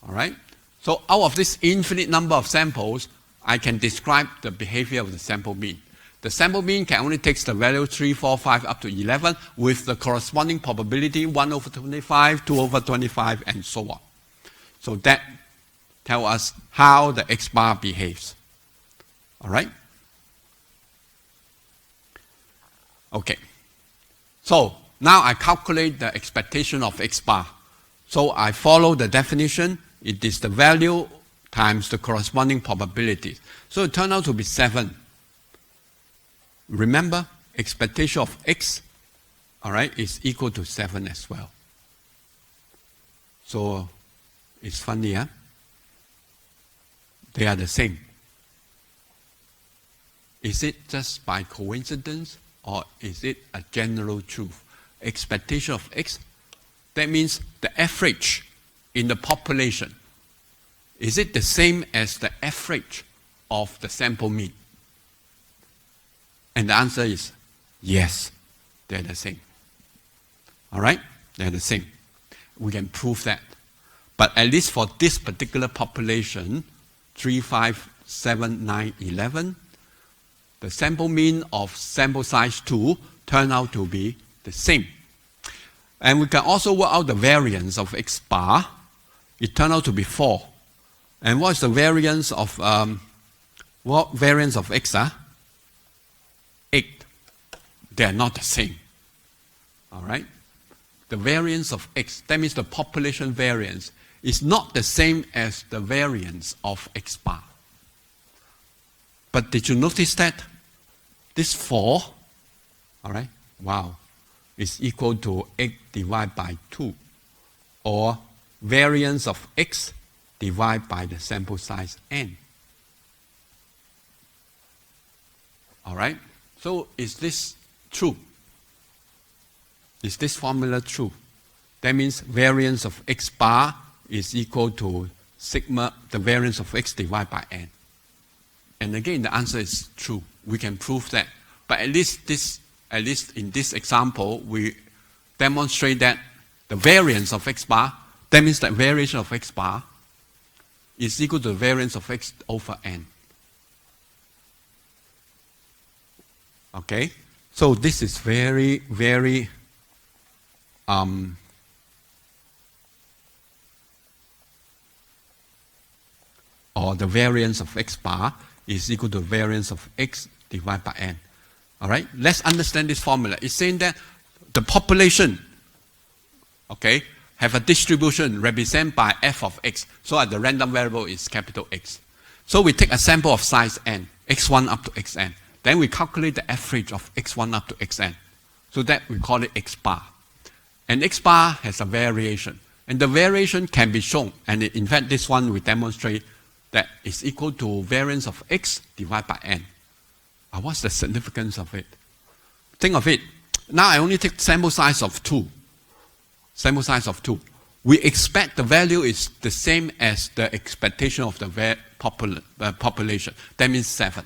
A: All right? So out of this infinite number of samples, I can describe the behavior of the sample mean. The sample mean can only take the value 3, 4, 5, up to 11 with the corresponding probability 1 over 25, 2 over 25, and so on. So that tells us how the X bar behaves. All right? Okay. So now I calculate the expectation of X bar. So I follow the definition. It is the value times the corresponding probability. So it turned out to be 7. Remember, expectation of X, all right, is equal to 7 as well. So it's funny, huh? They are the same. Is it just by coincidence or is it a general truth? Expectation of X, that means the average in the population. Is it the same as the average of the sample mean? And the answer is yes, they're the same. All right? They're the same. We can prove that. But at least for this particular population, 3, 5, 7, 9, 11, the sample mean of sample size 2 turned out to be the same. And we can also work out the variance of X bar. It turned out to be 4. And what is the variance of X? 8. They are not the same. All right? The variance of x, that means the population variance, is not the same as the variance of x bar. But did you notice that this 4, all right, wow, is equal to x divided by 2, or variance of x divided by the sample size n. All right? So is this true? Is this formula true? That means variance of x bar is equal to sigma, the variance of x divided by n. And again, the answer is true. We can prove that. But at least in this example, we demonstrate that the variance of x bar, that means that variation of x bar is equal to the variance of x over n. Okay? So this is very, very or the variance of x bar is equal to the variance of x divided by n. All right? Let's understand this formula. It's saying that the population, okay, have a distribution represented by f of x. So the random variable is capital X. So we take a sample of size n, x1 up to xn. Then we calculate the average of x1 up to xn. So that we call it x bar. And x bar has a variation. And the variation can be shown. And in fact, this one we demonstrate that is equal to variance of x divided by n. What's the significance of it? Think of it. Now I only take sample size of 2. Sample size of 2. We expect the value is the same as the expectation of the population. That means 7.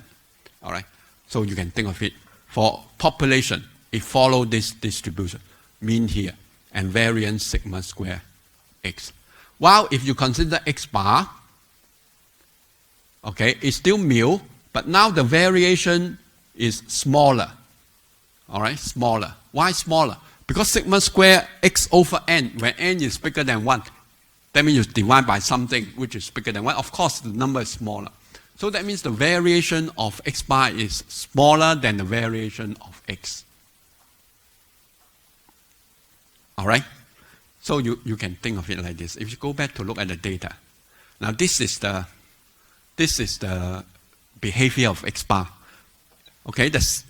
A: All right? So you can think of it. For population, it follows this distribution. Mean here. And variance sigma square x. While if you consider x bar, okay, it's still mu, but now the variation is smaller. All right, smaller. Why smaller? Because sigma square x over n, when n is bigger than 1, that means you divide by something which is bigger than 1. Of course, the number is smaller. So that means the variation of x bar is smaller than the variation of x. All right? So you can think of it like this. If you go back to look at the data. Now this is the behavior of x bar. Okay, this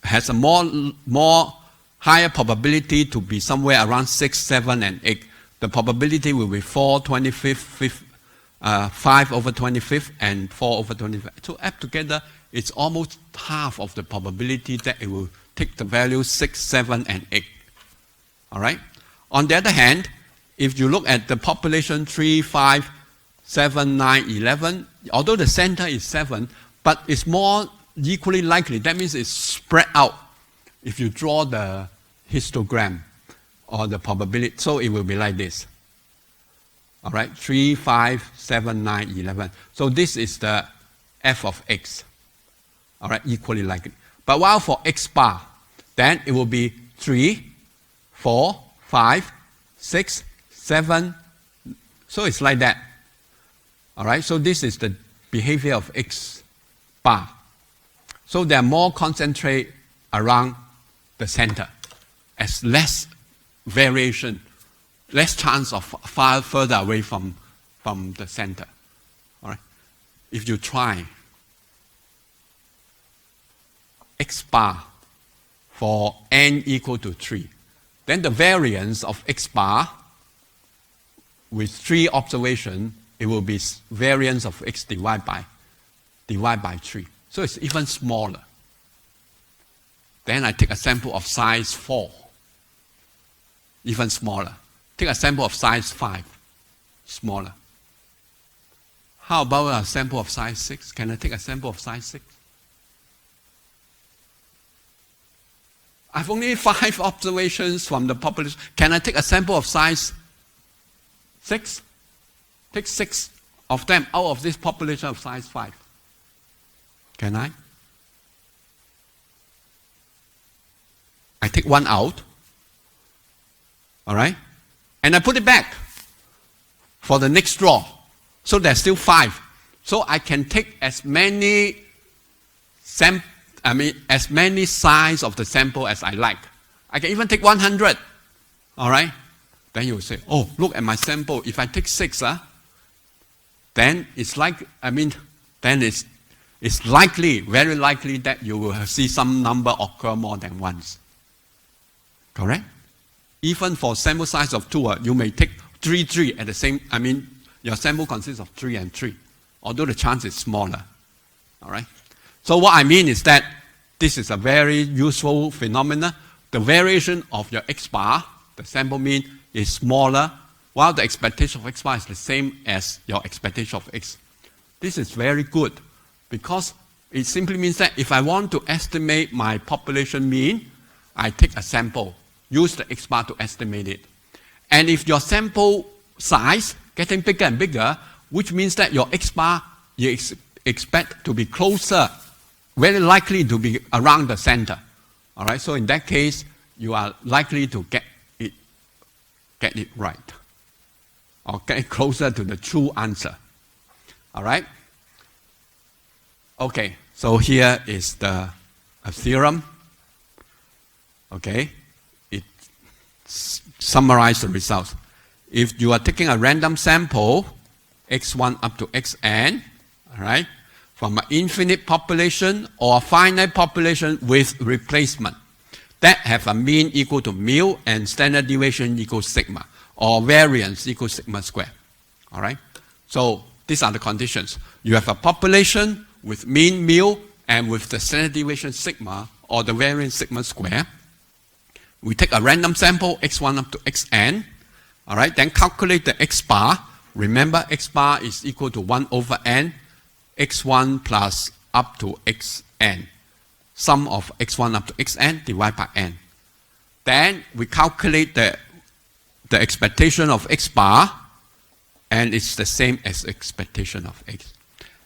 A: has a more higher probability to be somewhere around 6, 7, and 8. The probability will be 4, 25th, 5 over 25th, and 4 over 25th. So add together, it's almost half of the probability that it will take the value 6, 7, and 8. All right? On the other hand, if you look at the population 3, 5, 7, 9, 11, although the center is 7, but it's more equally likely. That means it's spread out if you draw the histogram or the probability. So it will be like this. All right? 3, 5, 7, 9, 11. So this is the f of x. All right? Equally likely. But while for x bar, then it will be 3, 4, 5, 6, 7. So it's like that. All right? So this is the behavior of x bar. So they are more concentrated around the center as less variation, less chance of far further away from the center. All right? If you try x bar for n equal to 3, then the variance of x bar with 3 observations, it will be variance of x divided by 3. So it's even smaller. Then I take a sample of size 4, even smaller. Take a sample of size 5, smaller. How about a sample of size 6? Can I take a sample of size 6? I've only 5 observations from the population. Can I take a sample of size 6? Take 6 of them out of this population of size 5. Can I? I take 1 out. All right? And I put it back for the next draw. So there's still 5. So I can take as many as many size of the sample as I like. I can even take 100. All right? Then you will say, oh, look at my sample. If I take 6, then it's like, then it's likely, very likely that you will see some number occur more than once. Correct? Even for sample size of 2, you may take 3 at the same, your sample consists of 3 and 3, although the chance is smaller. All right? So what I mean is that this is a very useful phenomenon. The variation of your X bar, the sample mean, is smaller, while the expectation of X bar is the same as your expectation of X. This is very good because it simply means that if I want to estimate my population mean, I take a sample, use the X bar to estimate it. And if your sample size getting bigger and bigger, which means that your X bar you expect to be closer, very likely to be around the center. All right, so in that case, you are likely to get it right, or get closer to the true answer. All right? Okay, so here is a theorem. Okay, it summarizes the results. If you are taking a random sample, x1 up to xn, all right, from an infinite population or a finite population with replacement, that have a mean equal to mu and standard deviation equals sigma, or variance equals sigma squared. All right? So these are the conditions. You have a population with mean mu and with the standard deviation sigma, or the variance sigma squared. We take a random sample, x1 up to xn. All right? Then calculate the x bar. Remember, x bar is equal to 1 over n, x1 plus up to xn. Sum of x1 up to xn divided by n. Then we calculate the expectation of x bar, and it's the same as expectation of x.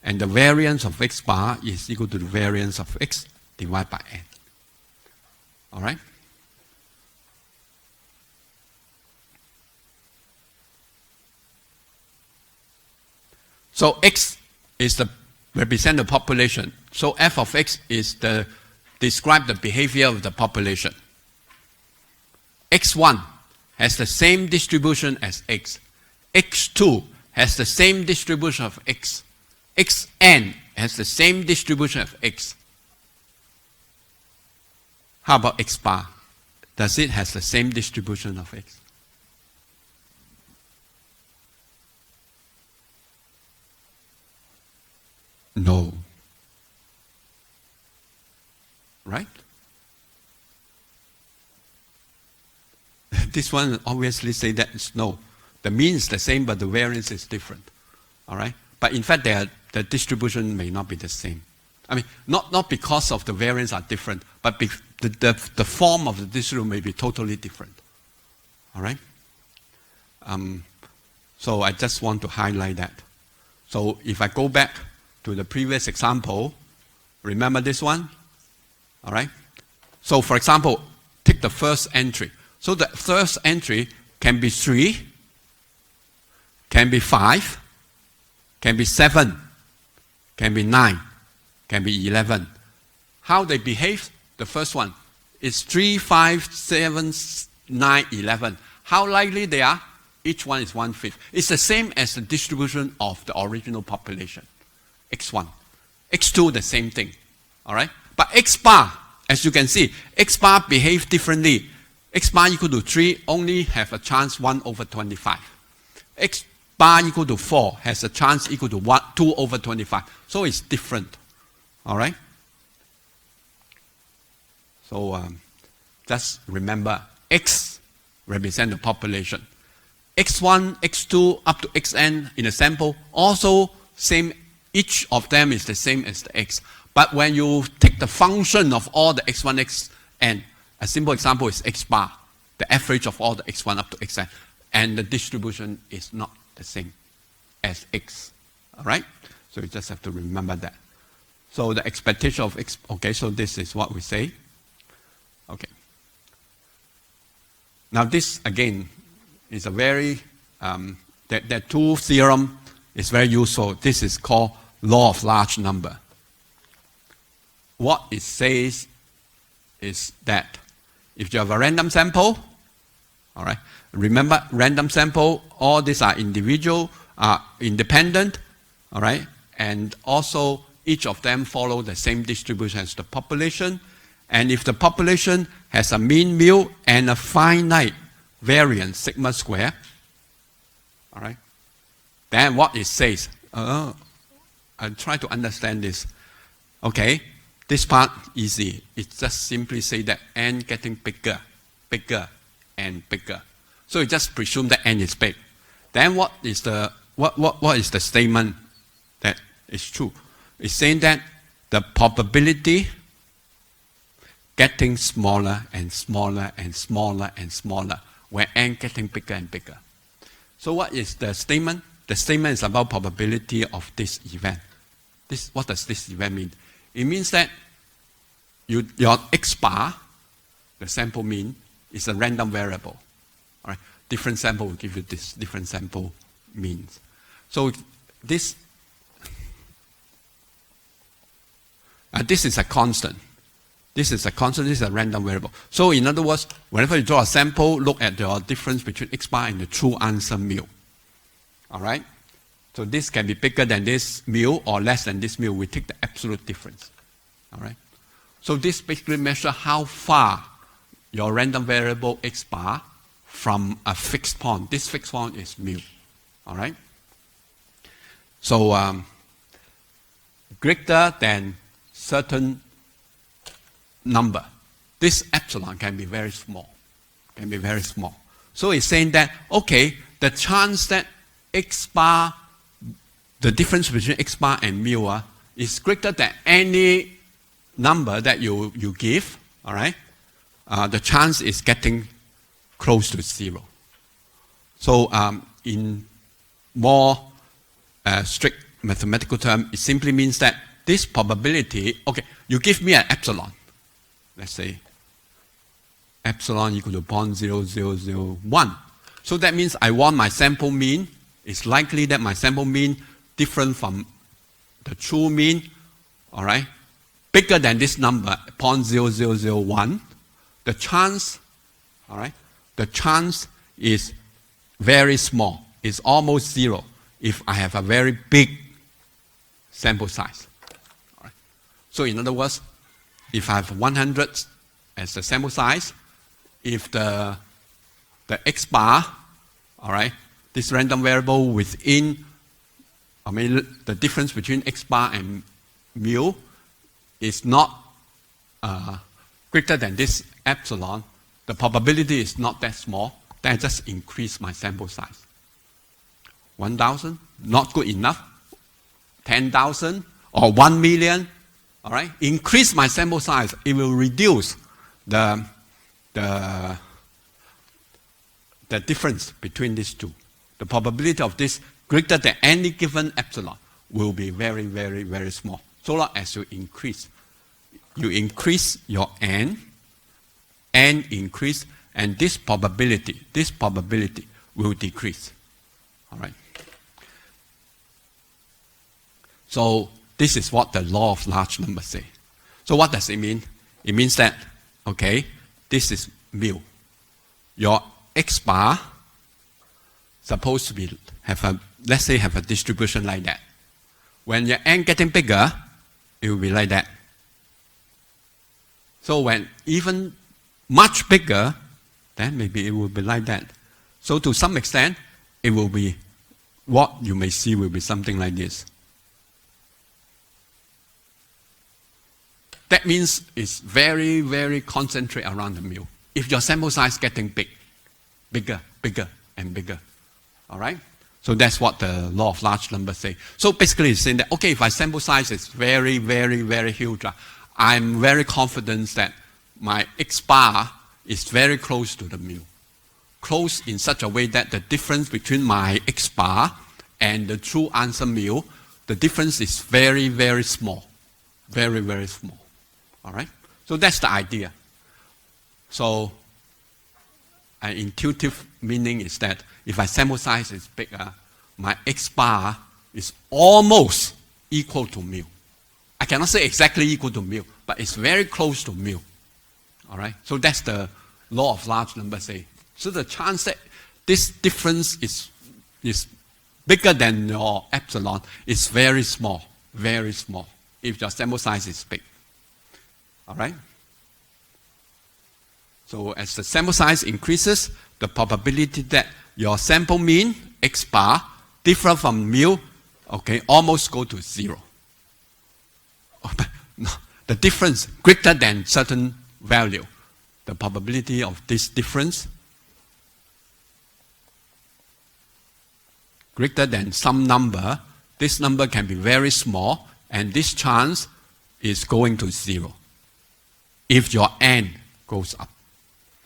A: And the variance of x bar is equal to the variance of x divided by n. All right? So x is represent the population. So f of x is describe the behavior of the population. x1 has the same distribution as x. x2 has the same distribution of x. xn has the same distribution of x. How about x bar? Does it have the same distribution of x? No. Right? This one obviously say that it's no. The mean is the same, but the variance is different. All right? But in fact, the distribution may not be the same. Not because of the variance are different, but the form of the distribution may be totally different. All right? So I just want to highlight that. So if I go back to the previous example, remember this one? All right? So for example, take the first entry. So the first entry can be 3, can be 5, can be 7, can be 9, can be 11. How they behave? The first one is 3, 5, 7, 9, 11. How likely they are? Each one is 1/5. It's the same as the distribution of the original population. x1. x2, the same thing. All right? But x bar, as you can see, x bar behave differently. X bar equal to 3 only have a chance 1 over 25. X bar equal to 4 has a chance equal to 2 over 25. So it's different. All right? So just remember, x represent the population. x1, x2, up to xn in a sample, also same, each of them is the same as the x. But when you take the function of all the x1, xn, a simple example is x bar, the average of all the x1 up to xn, and the distribution is not the same as x. All right? So you just have to remember that. So the expectation of x, okay, so this is what we say. Okay. Now this, again, is a very, that two theorem is very useful. This is called law of large number. What it says is that If you have a random sample, all right, remember random sample, all these are individual, independent, all right, and also each of them follow the same distribution as the population. And if the population has a mean mu and a finite variance sigma square, all right, then what it says, I'll try to understand this. Okay, this part easy. It just simply say that n getting bigger, bigger, and bigger. So you just presume that n is big. Then what is the statement that is true? It's saying that the probability getting smaller and smaller and smaller and smaller, where n getting bigger and bigger. So what is the statement? The statement is about probability of this event. What does this event mean? It means that your x bar, the sample mean, is a random variable. All right? Different sample will give you this different sample means. So this is a constant. This is a constant, this is a random variable. So in other words, whenever you draw a sample, look at the difference between x bar and the true answer mu. All right? So this can be bigger than this mu or less than this mu. We take the absolute difference. All right? So this basically measures how far your random variable x bar from a fixed point. This fixed point is mu. All right? So greater than certain number, this epsilon can be very small. Can be very small. So it's saying that, okay, the chance that x bar, the difference between x bar and mu is greater than any number that you give, all right? The chance is getting close to zero. So in more strict mathematical term, it simply means that this probability, okay, you give me an epsilon. Let's say epsilon equal to 0.0001. So that means I want my sample mean. It's likely that my sample mean different from the true mean, all right, bigger than this number, 0.0001. The chance, all right, the chance is very small. It's almost zero if I have a very big sample size. All right. So in other words, if I have 100 as the sample size, if the x bar, all right, this random variable within, the difference between x bar and mu is not greater than this epsilon, the probability is not that small, then I just increase my sample size. 1,000, not good enough. 10,000 or 1 million, all right? Increase my sample size. It will reduce the difference between these two. The probability of this greater than any given epsilon will be very, very, very small. So long as you increase your n increase, and this probability will decrease. All right. So this is what the law of large numbers say. So what does it mean? It means that, okay, this is mu. Your x bar supposed to be let's say have a distribution like that. When your n getting bigger, it will be like that. So when even much bigger, then maybe it will be like that. So to some extent, it will be, what you may see will be something like this. That means it's very, very concentrated around the mu. If your sample size getting bigger, and bigger, all right? So that's what the law of large numbers say. So basically it's saying that, okay, if my sample size is very, very, very huge, I'm very confident that my x bar is very close to the mu. Close in such a way that the difference between my x bar and the true answer mu, the difference is very, very small. Very, very small. All right? So that's the idea. So an intuitive meaning is that if my sample size is bigger, my x bar is almost equal to mu. I cannot say exactly equal to mu, but it's very close to mu. All right? So that's the law of large numbers say. So the chance that this difference is bigger than your epsilon is very small, if your sample size is big. All right? So as the sample size increases, the probability that your sample mean, x bar, different from mu, okay, almost go to 0. No, the difference greater than certain value. The probability of this difference greater than some number, this number can be very small, and this chance is going to 0 if your n goes up.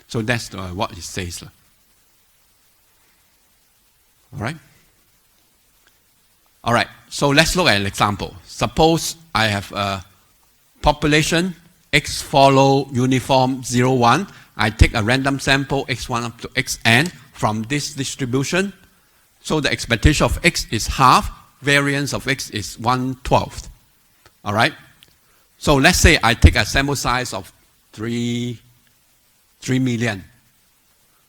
A: So that's what it says. All right? All right, so let's look at an example. Suppose I have a population, x follow uniform 0, 1. I take a random sample, x1 up to xn, from this distribution. So the expectation of x is half, variance of x is 1/12. All right? So let's say I take a sample size of 3 million.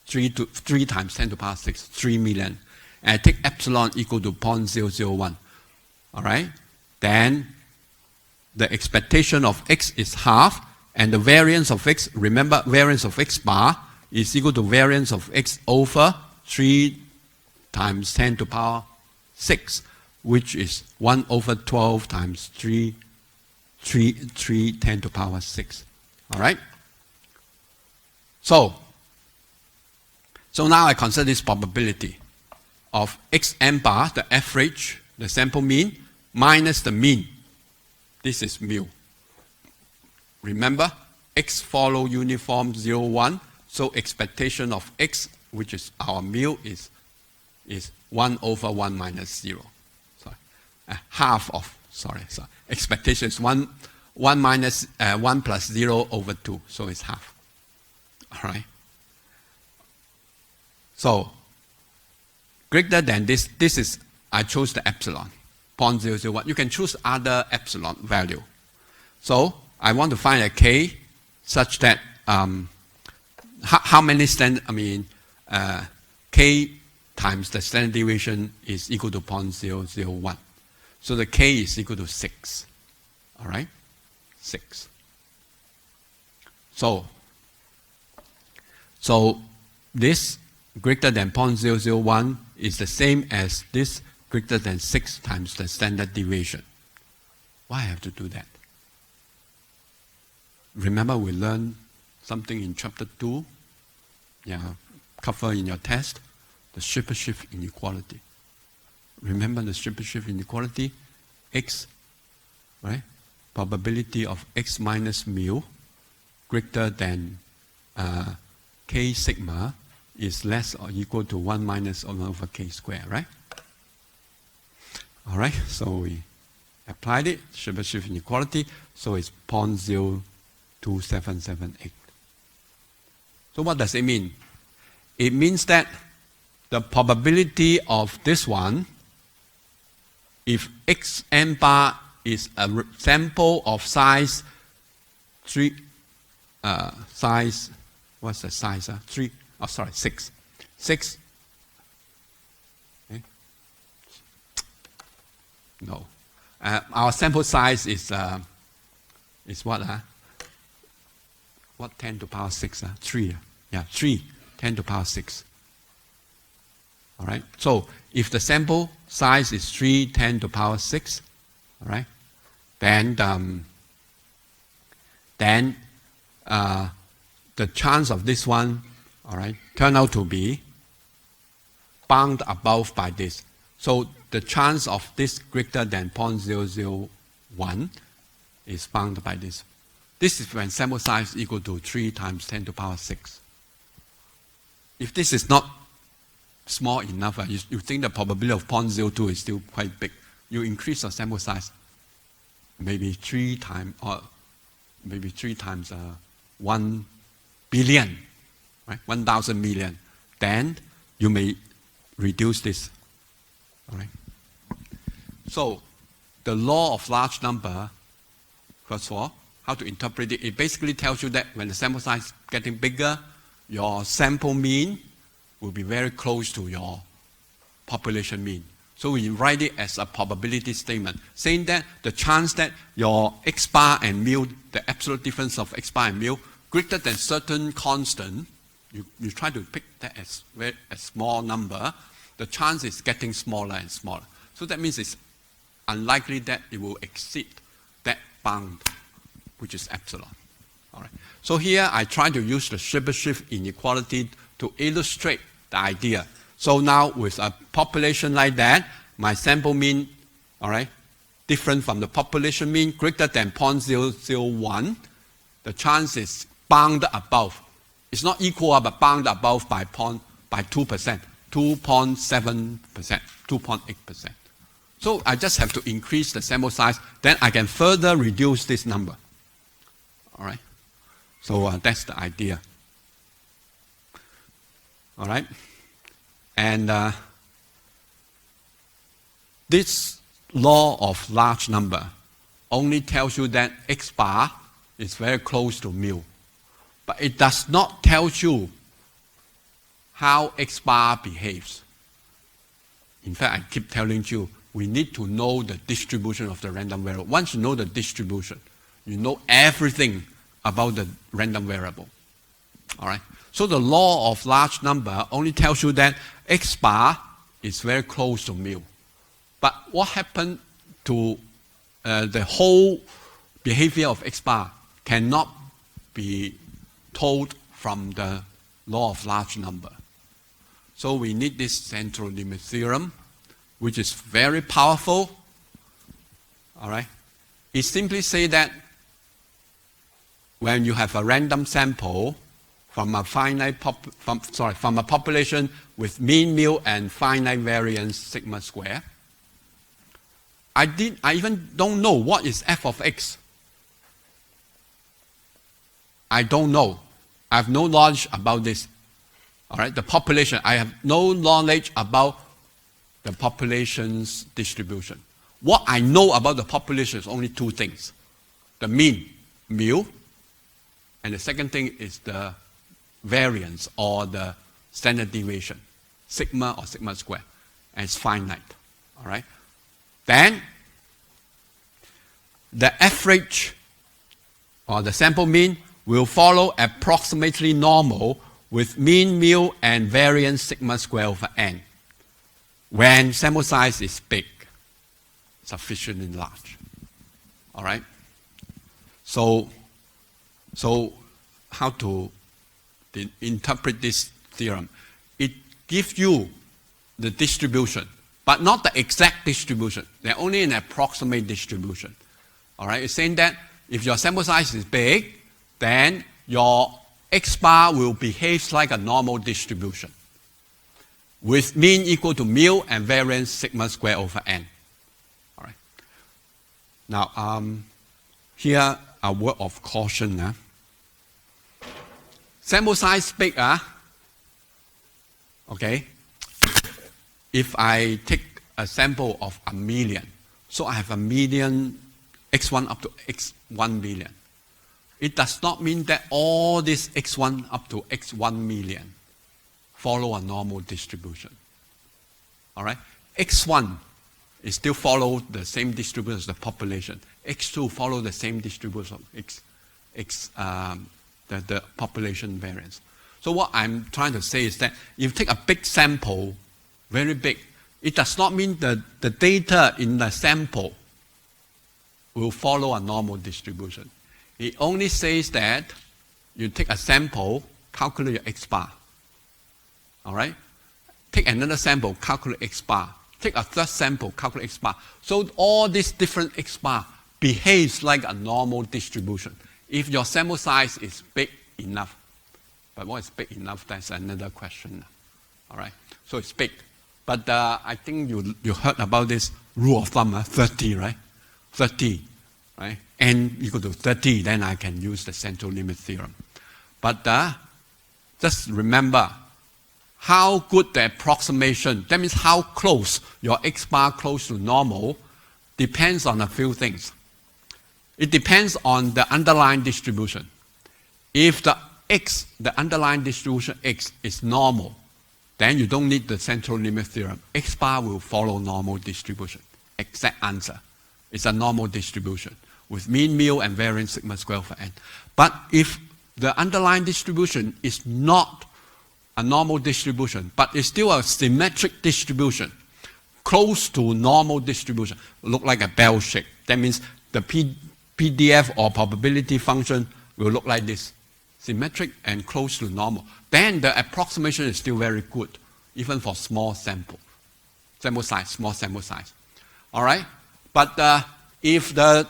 A: 3 times 10 to the power 6, 3 million. And I take epsilon equal to 0.001. All right? Then the expectation of x is half, and the variance of x, remember, variance of x bar is equal to variance of x over 3 times 10 to the power 6, which is 1/12 times 3 10 to the power 6. All right? So now I consider this probability of xn bar, the average, the sample mean, minus the mean. This is mu. Remember, x follow uniform 0, 1, so expectation of x, which is our mu, is 1/1 minus 0. Sorry. Half of, sorry. Expectation is 1 minus 1 plus 0 over 2, so it's half. All right? So, greater than this is, I chose the epsilon, 0.001. You can choose other epsilon value. So, I want to find a k such that, how many k times the standard deviation is equal to 0.001. So the k is equal to 6. All right? 6. So this greater than 0.001 is the same as this greater than 6 times the standard deviation. Why I have to do that? Remember we learned something in chapter 2, cover in your test, the Shepherd-Shift inequality. Remember the Shepherd-Shift inequality? X, right? Probability of x minus mu greater than k sigma is less or equal to 1 minus 1 over k squared, right? All right, so we applied it, Shepherd-Shift inequality, so it's 0.02778. So what does it mean? It means that the probability of this one, if xn bar is a sample of size 3, what's the size? 3, oh sorry, 6. 6. Okay. No. Our sample size is what? What 10 to the power 6? 3. Yeah, 3, 10 to the power 6. All right. So if the sample size is 3, 10 to the power 6, all right, then the chance of this one, all right, turn out to be bound above by this. So the chance of this greater than 0.001 is bound by this. This is when sample size equal to 3 times 10 to the power 6. If this is not small enough, you think the probability of 0.02 is still quite big, you increase the sample size maybe 3 times, or maybe 3 times 1 billion, right? 1,000 million. Then you may reduce this. All right. So the law of large number, first of all, how to interpret it? It basically tells you that when the sample size is getting bigger, your sample mean will be very close to your population mean. So we write it as a probability statement, saying that the chance that your x bar and mu, the absolute difference of x bar and mu, greater than certain constant, you try to pick that as a small number, the chance is getting smaller and smaller. So that means it's unlikely that it will exceed that bound, which is epsilon. All right. So here I try to use the Chebyshev inequality to illustrate the idea. So now with a population like that, my sample mean, all right, different from the population mean, greater than 0.001, the chance is bound above. It's not equal, but bound above by 2%, 2.7%, 2.8%. So I just have to increase the sample size, then I can further reduce this number. All right. So that's the idea. All right. And this law of large number only tells you that x bar is very close to mu. But it does not tell you how x bar behaves. In fact, I keep telling you, we need to know the distribution of the random variable. Once you know the distribution, you know everything about the random variable. All right? So the law of large number only tells you that x bar is very close to mu. But what happened to the whole behavior of x bar cannot be told from the law of large number. So we need this central limit theorem, which is very powerful. All right? It simply says that when you have a random sample from a from a population with mean mu and finite variance sigma square, I even don't know what is f of x. I don't know. I have no knowledge about this. All right, the population. I have no knowledge about the population's distribution. What I know about the population is only two things: the mean, mu, and the second thing is the variance or the standard deviation, sigma or sigma square, and it's finite. All right. Then the average or the sample mean will follow approximately normal with mean mu and variance sigma square over n when sample size is big, sufficiently large. All right? So how to interpret this theorem? It gives you the distribution, but not the exact distribution. They're only an approximate distribution. All right? It's saying that if your sample size is big, then your x bar will behave like a normal distribution with mean equal to mu and variance sigma square over n. All right. Now, here a word of caution. Sample size big, okay? If I take a sample of 1 million, so I have a million x1 up to x1 million. It does not mean that all this x1 up to x1 million follow a normal distribution. All right? X1 is still follow the same distribution as the population. X2 follow the same distribution of the population variance. So what I'm trying to say is that if you take a big sample, very big, it does not mean that the data in the sample will follow a normal distribution. It only says that you take a sample, calculate your x bar. All right? Take another sample, calculate x bar. Take a third sample, calculate x bar. So all these different x bar behaves like a normal distribution if your sample size is big enough. But what is big enough? That's another question. All right? So it's big. But I think you heard about this rule of thumb, 30, right? 30, right? N equal to 30, then I can use the central limit theorem. But just remember how good the approximation, that means how close your x bar close to normal, depends on a few things. It depends on the underlying distribution. If the X, the underlying distribution X is normal, then you don't need the central limit theorem. X bar will follow normal distribution. Exact answer. It's a normal distribution with mean mu and variance sigma square over n. But if the underlying distribution is not a normal distribution, but it's still a symmetric distribution, close to normal distribution, look like a bell shape. That means the PDF or probability function will look like this, symmetric and close to normal. Then the approximation is still very good, even for small sample size, small sample size. All right? But if the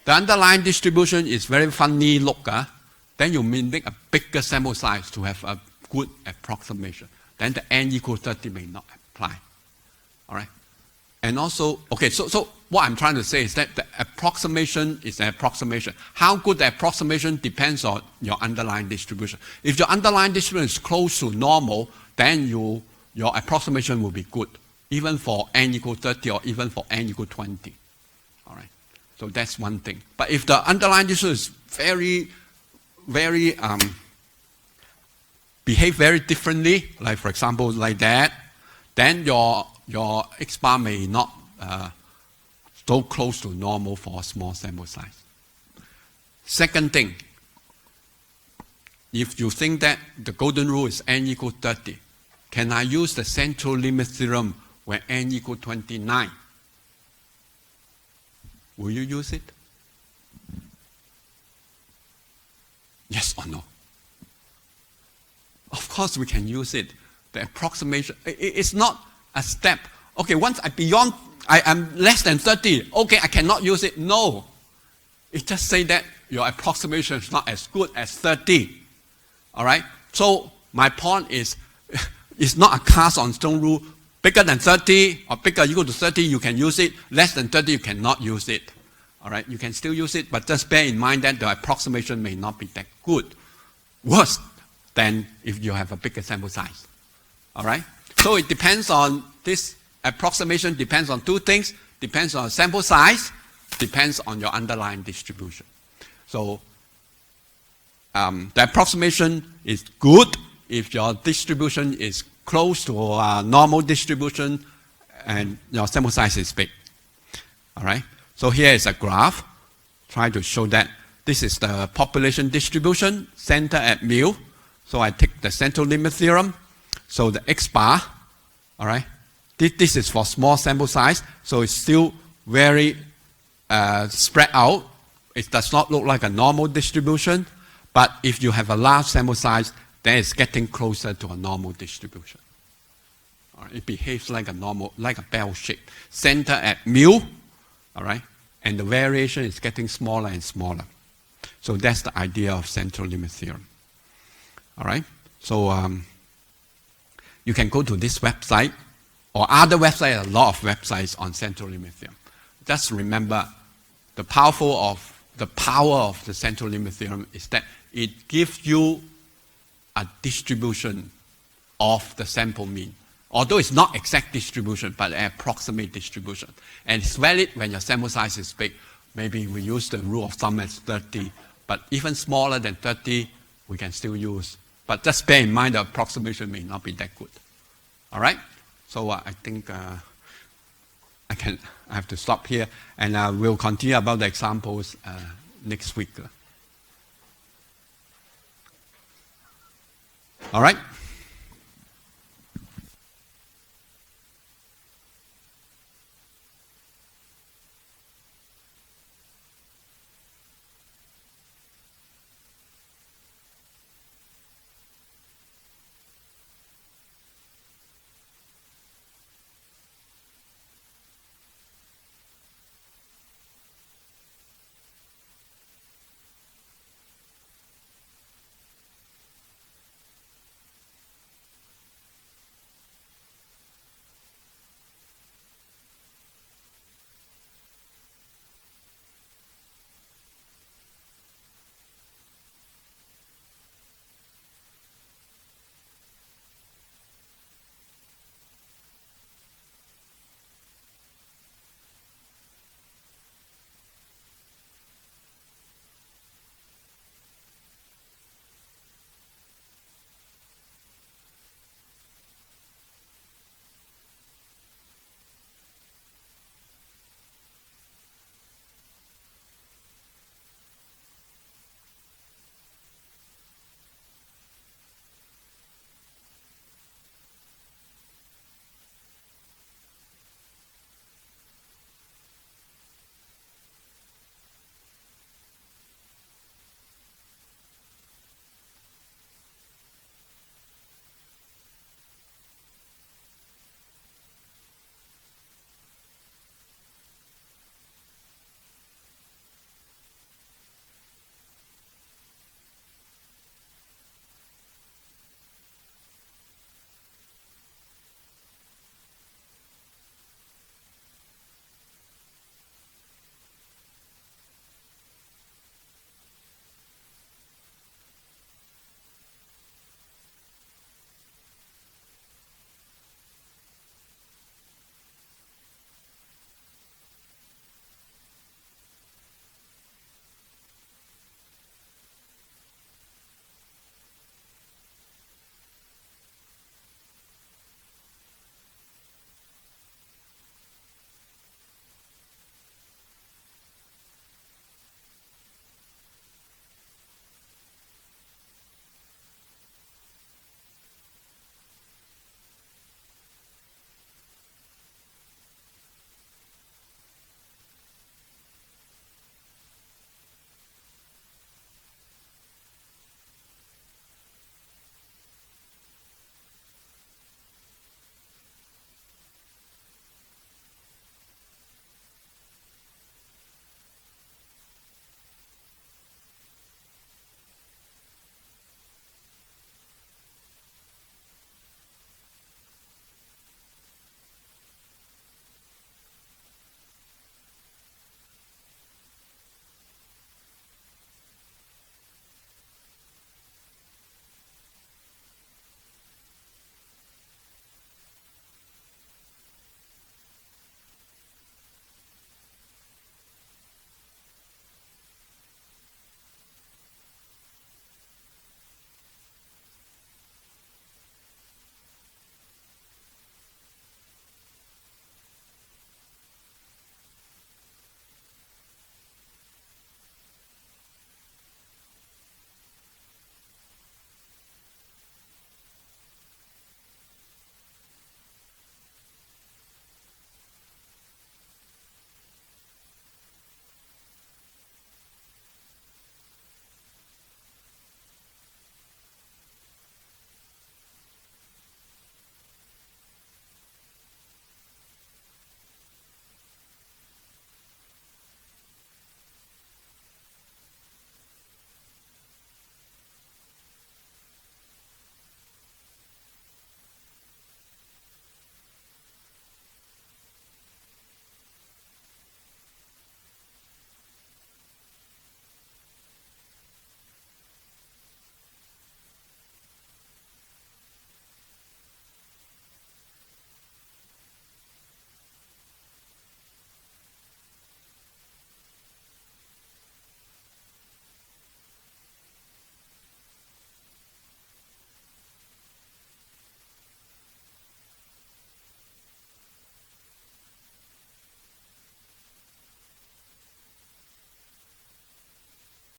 A: underlying distribution is very funny look, then you may make a bigger sample size to have a good approximation. Then the n equals 30 may not apply. All right? And also, okay, so what I'm trying to say is that the approximation is an approximation. How good the approximation depends on your underlying distribution. If your underlying distribution is close to normal, then your approximation will be good, even for n equal 30 or even for n equal 20. All right, so that's one thing. But if the underlying distribution is behave very differently, like for example like that, then your X bar may not so close to normal for a small sample size. Second thing, if you think that the golden rule is n equals 30, can I use the central limit theorem when n equals 29? Will you use it? Yes or no? Of course we can use it. The approximation, it's not a step. Okay, once I am less than 30, okay, I cannot use it. No. It just say that your approximation is not as good as 30. All right? So my point is, it's not a cast on stone rule. Bigger than 30 or bigger equal to 30, you can use it. Less than 30, you cannot use it. All right? You can still use it, but just bear in mind that the approximation may not be that good. Worse than if you have a bigger sample size. All right? So it depends on this approximation, depends on two things, depends on sample size, depends on your underlying distribution. So the approximation is good if your distribution is close to a normal distribution and your sample size is big. All right? So here is a graph trying to show that this is the population distribution, center at mu. So I take the central limit theorem. So the X bar, all right, this is for small sample size, so it's still very spread out. It does not look like a normal distribution, but if you have a large sample size, then it's getting closer to a normal distribution. All right, it behaves like a normal, like a bell shape. Center at mu, all right, and the variation is getting smaller and smaller. So that's the idea of central limit theorem. All right, so you can go to this website or other websites, a lot of websites on central limit theorem. Just remember the power of the central limit theorem is that it gives you a distribution of the sample mean. Although it's not exact distribution, but an approximate distribution. And it's valid when your sample size is big. Maybe we use the rule of thumb as 30, but even smaller than 30, we can still use. But just bear in mind the approximation may not be that good. All right? So I think I have to stop here, and we'll continue about the examples next week. All right?